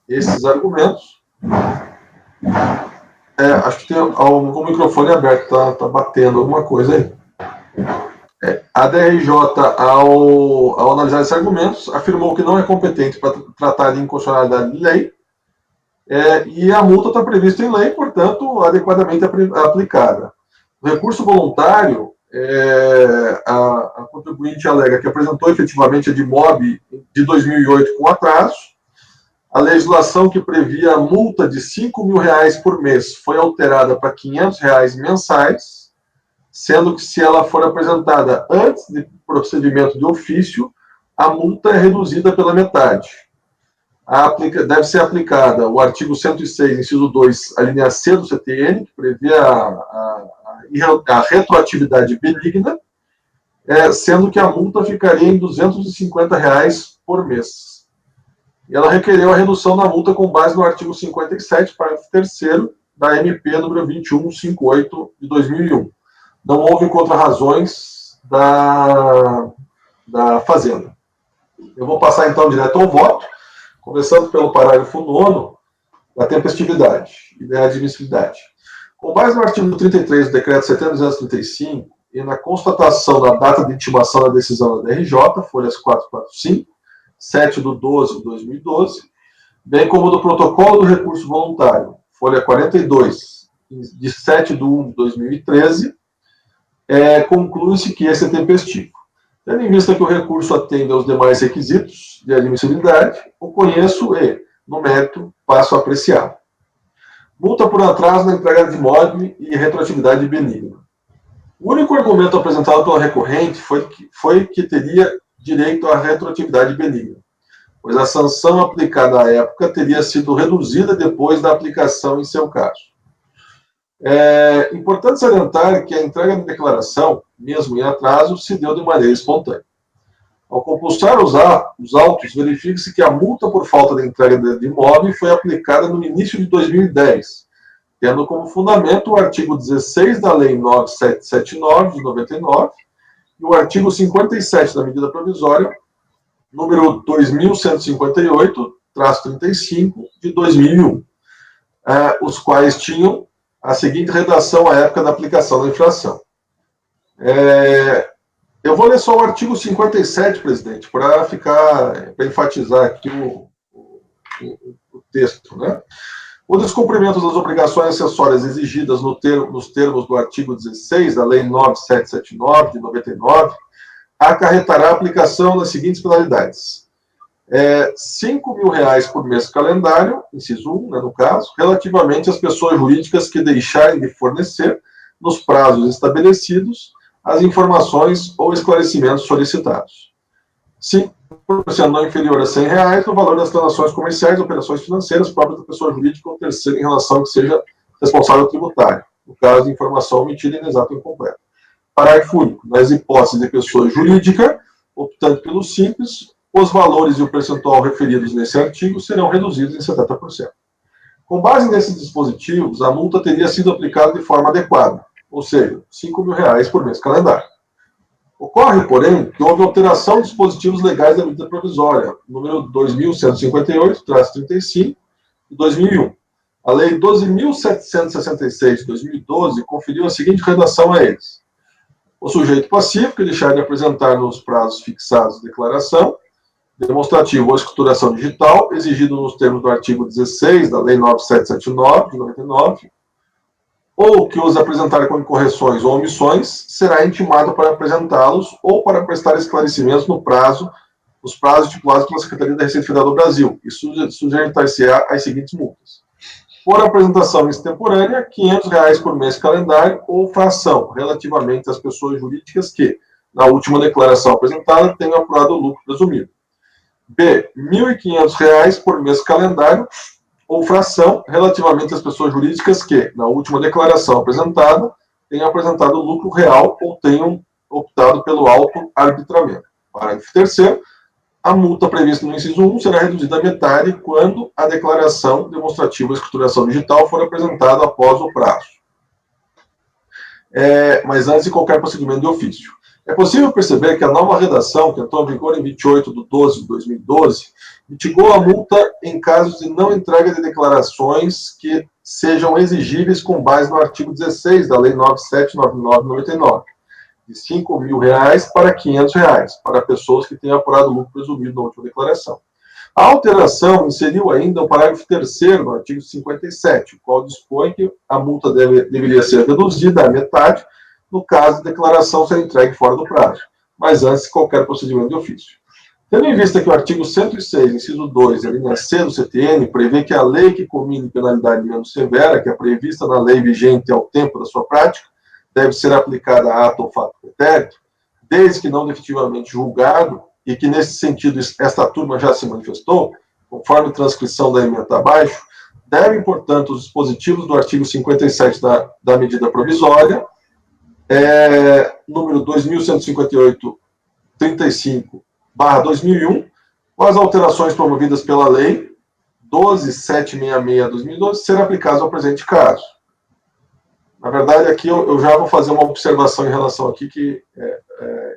esses argumentos, Acho que tem o microfone aberto, tá batendo alguma coisa aí. A DRJ, ao analisar esses argumentos, afirmou que não é competente para tratar de inconstitucionalidade de lei, e a multa está prevista em lei, portanto, adequadamente aplicada. O recurso voluntário, a contribuinte alega que apresentou efetivamente a DIMOB de 2008 com atraso. A legislação que previa a multa de R$5.000 por mês foi alterada para R$500 mensais, sendo que se ela for apresentada antes do procedimento de ofício, a multa é reduzida pela metade. Deve ser aplicada o artigo 106, inciso 2, a linha C do CTN, que prevê a retroatividade benigna, sendo que a multa ficaria em R$250 por mês. E ela requereu a redução da multa com base no artigo 57, parágrafo 3º da MP número 2158 de 2001. Não houve contra-razões da Fazenda. Eu vou passar então direto ao voto, começando pelo parágrafo 9º da tempestividade e da admissibilidade. Com base no artigo 33 do decreto 70.235 e na constatação da data de intimação da decisão da DRJ, folhas 445, 7/12 de 2012, bem como do protocolo do recurso voluntário, folha 42, de 7/1 de 2013, conclui-se que esse é tempestivo. Tendo em vista que o recurso atende aos demais requisitos de admissibilidade, o conheço e, no mérito, passo a apreciar. Multa por atraso na entrega de imóvel e retroatividade benigna. O único argumento apresentado pela recorrente foi que teria direito à retroatividade benigna, pois a sanção aplicada à época teria sido reduzida depois da aplicação em seu caso. É importante salientar que a entrega de declaração, mesmo em atraso, se deu de maneira espontânea. Ao compulsar os autos, verifica-se que a multa por falta de entrega de imóvel foi aplicada no início de 2010, tendo como fundamento o artigo 16 da Lei 9779, de 99, e o artigo 57 da medida provisória, número 2158-35, de 2001, os quais tinham a seguinte redação à época da aplicação da infração. Eu vou ler só o artigo 57, presidente, para enfatizar aqui o texto, né? O descumprimento das obrigações acessórias exigidas nos termos do artigo 16 da Lei 9779, de 99, acarretará a aplicação das seguintes penalidades. R$5.000 por mês calendário, inciso 1, né, no caso, relativamente às pessoas jurídicas que deixarem de fornecer, nos prazos estabelecidos, as informações ou esclarecimentos solicitados. 5% não inferior a R$100 no valor das transações comerciais e operações financeiras próprias da pessoa jurídica ou terceira em relação que seja responsável tributário, no caso de informação omitida, inexata ou incompleta. Parágrafo único. Nas hipóteses de pessoa jurídica, optando pelo simples, os valores e o percentual referidos nesse artigo serão reduzidos em 70%. Com base nesses dispositivos, a multa teria sido aplicada de forma adequada, ou seja, R$5.000 por mês calendário. Ocorre, porém, que houve alteração dos dispositivos legais da medida provisória, número 2158-35, de 2001. A Lei 12.766, de 2012, conferiu a seguinte redação a eles. O sujeito passivo que deixar de apresentar nos prazos fixados de declaração, demonstrativo ou escrituração digital, exigido nos termos do artigo 16 da Lei 9779, de 99, ou que os apresentar com incorreções ou omissões, será intimado para apresentá-los ou para prestar esclarecimentos nos prazos estipulados pela Secretaria da Receita Federal do Brasil, e sujeitar-se-á às seguintes multas. Por apresentação extemporânea, R$500 por mês calendário ou fração, relativamente às pessoas jurídicas que, na última declaração apresentada, tenham apurado o lucro presumido. B. R$1.500 por mês calendário ou fração, relativamente às pessoas jurídicas que, na última declaração apresentada, tenham apresentado lucro real ou tenham optado pelo auto-arbitramento. Parágrafo 3º. A multa prevista no inciso 1 será reduzida à metade quando a declaração demonstrativa ou escrituração digital for apresentada após o prazo, mas antes de qualquer procedimento de ofício. É possível perceber que a nova redação, que entrou em vigor em 28/12/2012, mitigou a multa em casos de não entrega de declarações que sejam exigíveis com base no artigo 16 da Lei 9.799/99, de R$ 5.000 para R$ 500, para pessoas que tenham apurado lucro presumido na última declaração. A alteração inseriu ainda o parágrafo 3º no artigo 57, o qual dispõe que a multa deveria ser reduzida à metade no caso de declaração ser entregue fora do prazo, mas antes de qualquer procedimento de ofício. Tendo em vista que o artigo 106, inciso 2, a linha C do CTN, prevê que a lei que comine penalidade menos severa, que é prevista na lei vigente ao tempo da sua prática, deve ser aplicada a ato ou fato pretérito, desde que não definitivamente julgado, e que nesse sentido esta turma já se manifestou, conforme transcrição da emenda abaixo, devem, portanto, os dispositivos do artigo 57 da medida provisória, número 2158/35/2001, com as alterações promovidas pela Lei 12.766/2012, serem aplicadas ao presente caso. Na verdade, aqui eu já vou fazer uma observação em relação aqui, que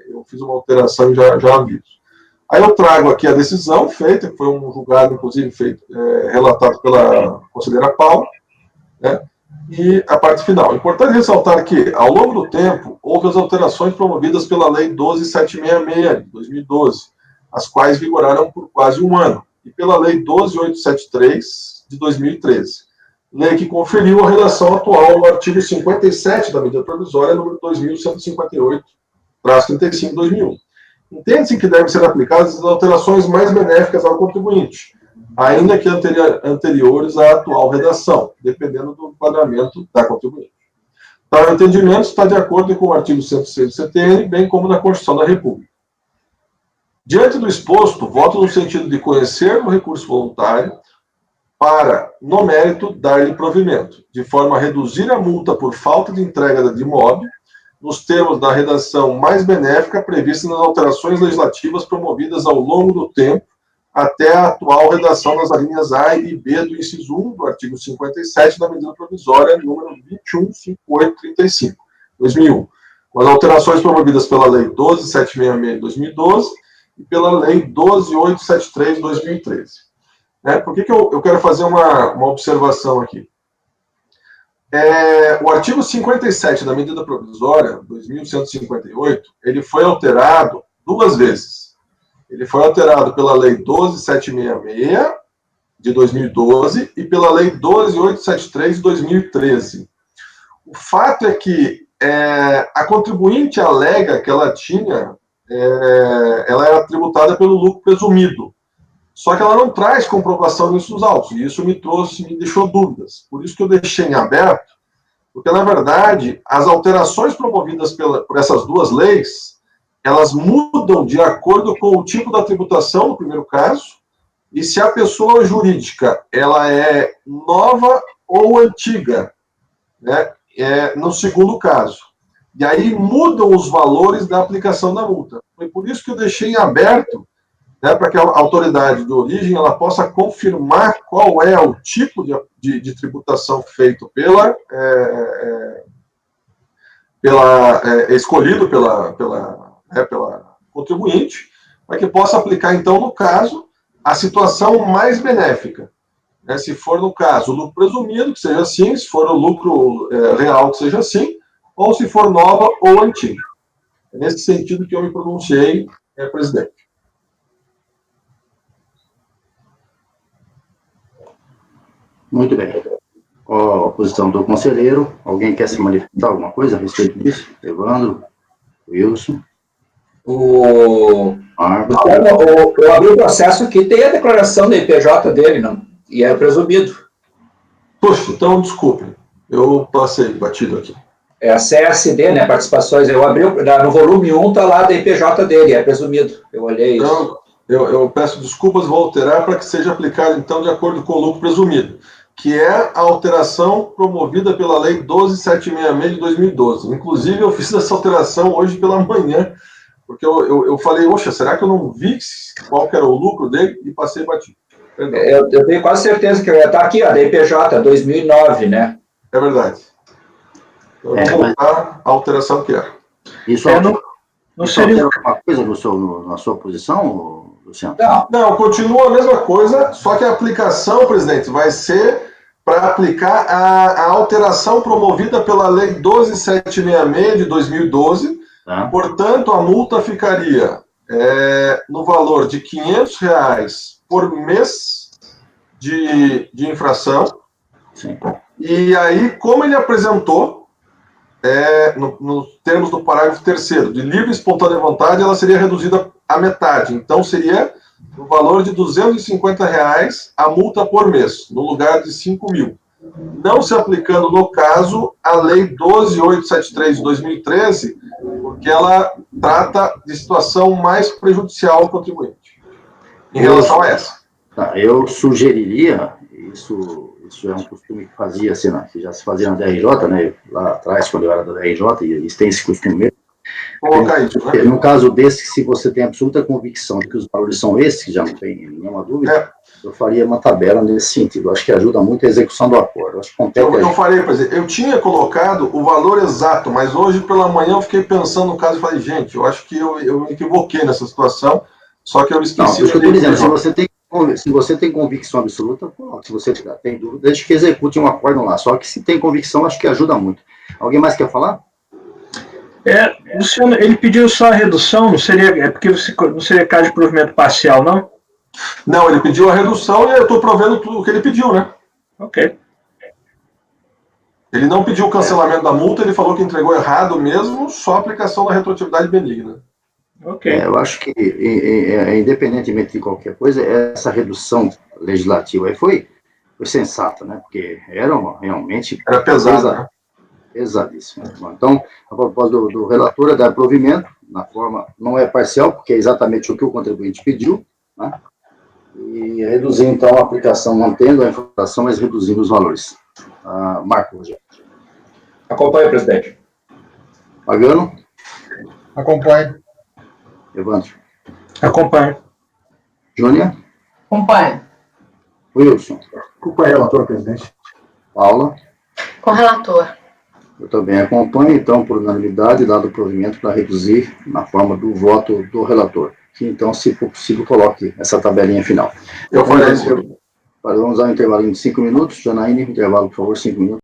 eu fiz uma alteração e já aviso. Aí eu trago aqui a decisão feita, que foi um julgado, inclusive, relatado pela conselheira Paula, né? E a parte final. É importante ressaltar que, ao longo do tempo, houve as alterações promovidas pela Lei 12.766, de 2012, as quais vigoraram por quase um ano, e pela Lei 12.873, de 2013, lei que conferiu a redação atual ao artigo 57 da medida provisória, número 2.158/35, 2001. Entende-se que devem ser aplicadas as alterações mais benéficas ao contribuinte, ainda que anteriores à atual redação, dependendo do enquadramento da contribuinte. Tal entendimento está de acordo com o artigo 106 do CTN, bem como na Constituição da República. Diante do exposto, voto no sentido de conhecer o recurso voluntário para, no mérito, dar-lhe provimento, de forma a reduzir a multa por falta de entrega de imóvel, nos termos da redação mais benéfica prevista nas alterações legislativas promovidas ao longo do tempo, até a atual redação nas alíneas A e B do inciso 1 do artigo 57 da medida provisória número 21.5835, 2001, com as alterações promovidas pela Lei 12.766 de 2012 e pela Lei 12.873 de 2013. Por que eu quero fazer uma observação aqui? O artigo 57 da medida provisória, 2.158, ele foi alterado duas vezes. Ele foi alterado pela Lei 12.766, de 2012, e pela Lei 12.873, de 2013. O fato é que a contribuinte alega que ela era tributada pelo lucro presumido. Só que ela não traz comprovação disso nos autos, e isso me deixou dúvidas. Por isso que eu deixei em aberto, porque, na verdade, as alterações promovidas por essas duas leis, elas mudam de acordo com o tipo da tributação, no primeiro caso, e se a pessoa jurídica ela é nova ou antiga, né, no segundo caso. E aí mudam os valores da aplicação da multa. Foi por isso que eu deixei em aberto, né, para que a autoridade de origem ela possa confirmar qual é o tipo de tributação feito escolhido pela contribuinte, para que possa aplicar, então, no caso, a situação mais benéfica. Né, se for, no caso, o lucro presumido, que seja assim, se for o lucro real, que seja assim, ou se for nova ou antiga. É nesse sentido que eu me pronunciei, presidente. Muito bem. A posição do conselheiro. Alguém quer se manifestar alguma coisa a respeito disso? Evandro? Wilson? Eu abri o processo aqui, tem a declaração da IPJ dele, não? E é presumido. Puxa, então desculpe. Eu passei batido aqui. É a CSD, né? Participações. Eu abri no volume 1, está lá da IPJ dele, é presumido. Eu olhei isso. Eu peço desculpas, vou alterar para que seja aplicado, então, de acordo com o lucro presumido, que é a alteração promovida pela Lei 12.766 de 2012. Inclusive, eu fiz essa alteração hoje pela manhã, porque eu falei, oxa, será que eu não vi qual que era o lucro dele? E passei batido. Eu tenho quase certeza que está aqui, a da IPJ, 2009, né? É verdade. Então, eu vou voltar a alteração que era. Isso Não Isso seria... altera alguma coisa na sua posição, Luciano? Não, continua a mesma coisa, só que a aplicação, presidente, vai ser para aplicar a alteração promovida pela Lei 12766 de 2012. Tá. Portanto, a multa ficaria no valor de R$500 por mês de infração. Sim. E aí, como ele apresentou, nos termos do parágrafo 3º, de livre e espontânea vontade, ela seria reduzida à metade. Então, seria no valor de R$250 a multa por mês, no lugar de 5 mil. Não se aplicando, no caso, a Lei 12.873 de 2013, porque ela trata de situação mais prejudicial ao contribuinte, em relação a essa. Tá, eu sugeriria, isso é um costume que fazia, assim, que já se fazia na DRJ, né, lá atrás, quando eu era da DRJ, e eles têm esse costume mesmo. Colocar isso, né? No caso desse, se você tem absoluta convicção de que os valores são esses, que já não tem nenhuma dúvida, eu faria uma tabela nesse sentido. Eu acho que ajuda muito a execução do acordo. Eu farei, presidente. Eu tinha colocado o valor exato, mas hoje pela manhã eu fiquei pensando no caso e falei, gente, eu acho que eu me equivoquei nessa situação, só que eu esqueci. Não, eu estou dizendo, se você tem convicção absoluta, se você tem dúvida, deixe que execute um acordo lá. Só que se tem convicção, acho que ajuda muito. Alguém mais quer falar? Luciano, ele pediu só a redução, não seria, porque não seria caso de provimento parcial, não? Não, ele pediu a redução e eu estou provendo tudo o que ele pediu, né? Ok. Ele não pediu o cancelamento da multa, ele falou que entregou errado mesmo, só a aplicação da retroatividade benigna. Ok. Eu acho que, independentemente de qualquer coisa, essa redução legislativa aí foi sensata, né? Porque realmente... Era pesada, né? Pesadíssimo. Então, a propósito do relator, é dar provimento, na forma, não é parcial, porque é exatamente o que o contribuinte pediu, né? E reduzir, então, a aplicação, mantendo a inflação, mas reduzindo os valores. Marco, Rogério. Acompanhe, presidente. Pagano? Acompanhe. Evandro? Acompanho. Júnior? Acompanhe. Wilson? Acompanhe, relator, presidente. Paula? Com o relator. Eu também acompanho, então, por unanimidade, dado o provimento para reduzir na forma do voto do relator. Que, então, se for possível, coloque essa tabelinha final. Eu falei isso. Vamos dar um intervalo de 5 minutos. Janaíne, intervalo, por favor, 5 minutos.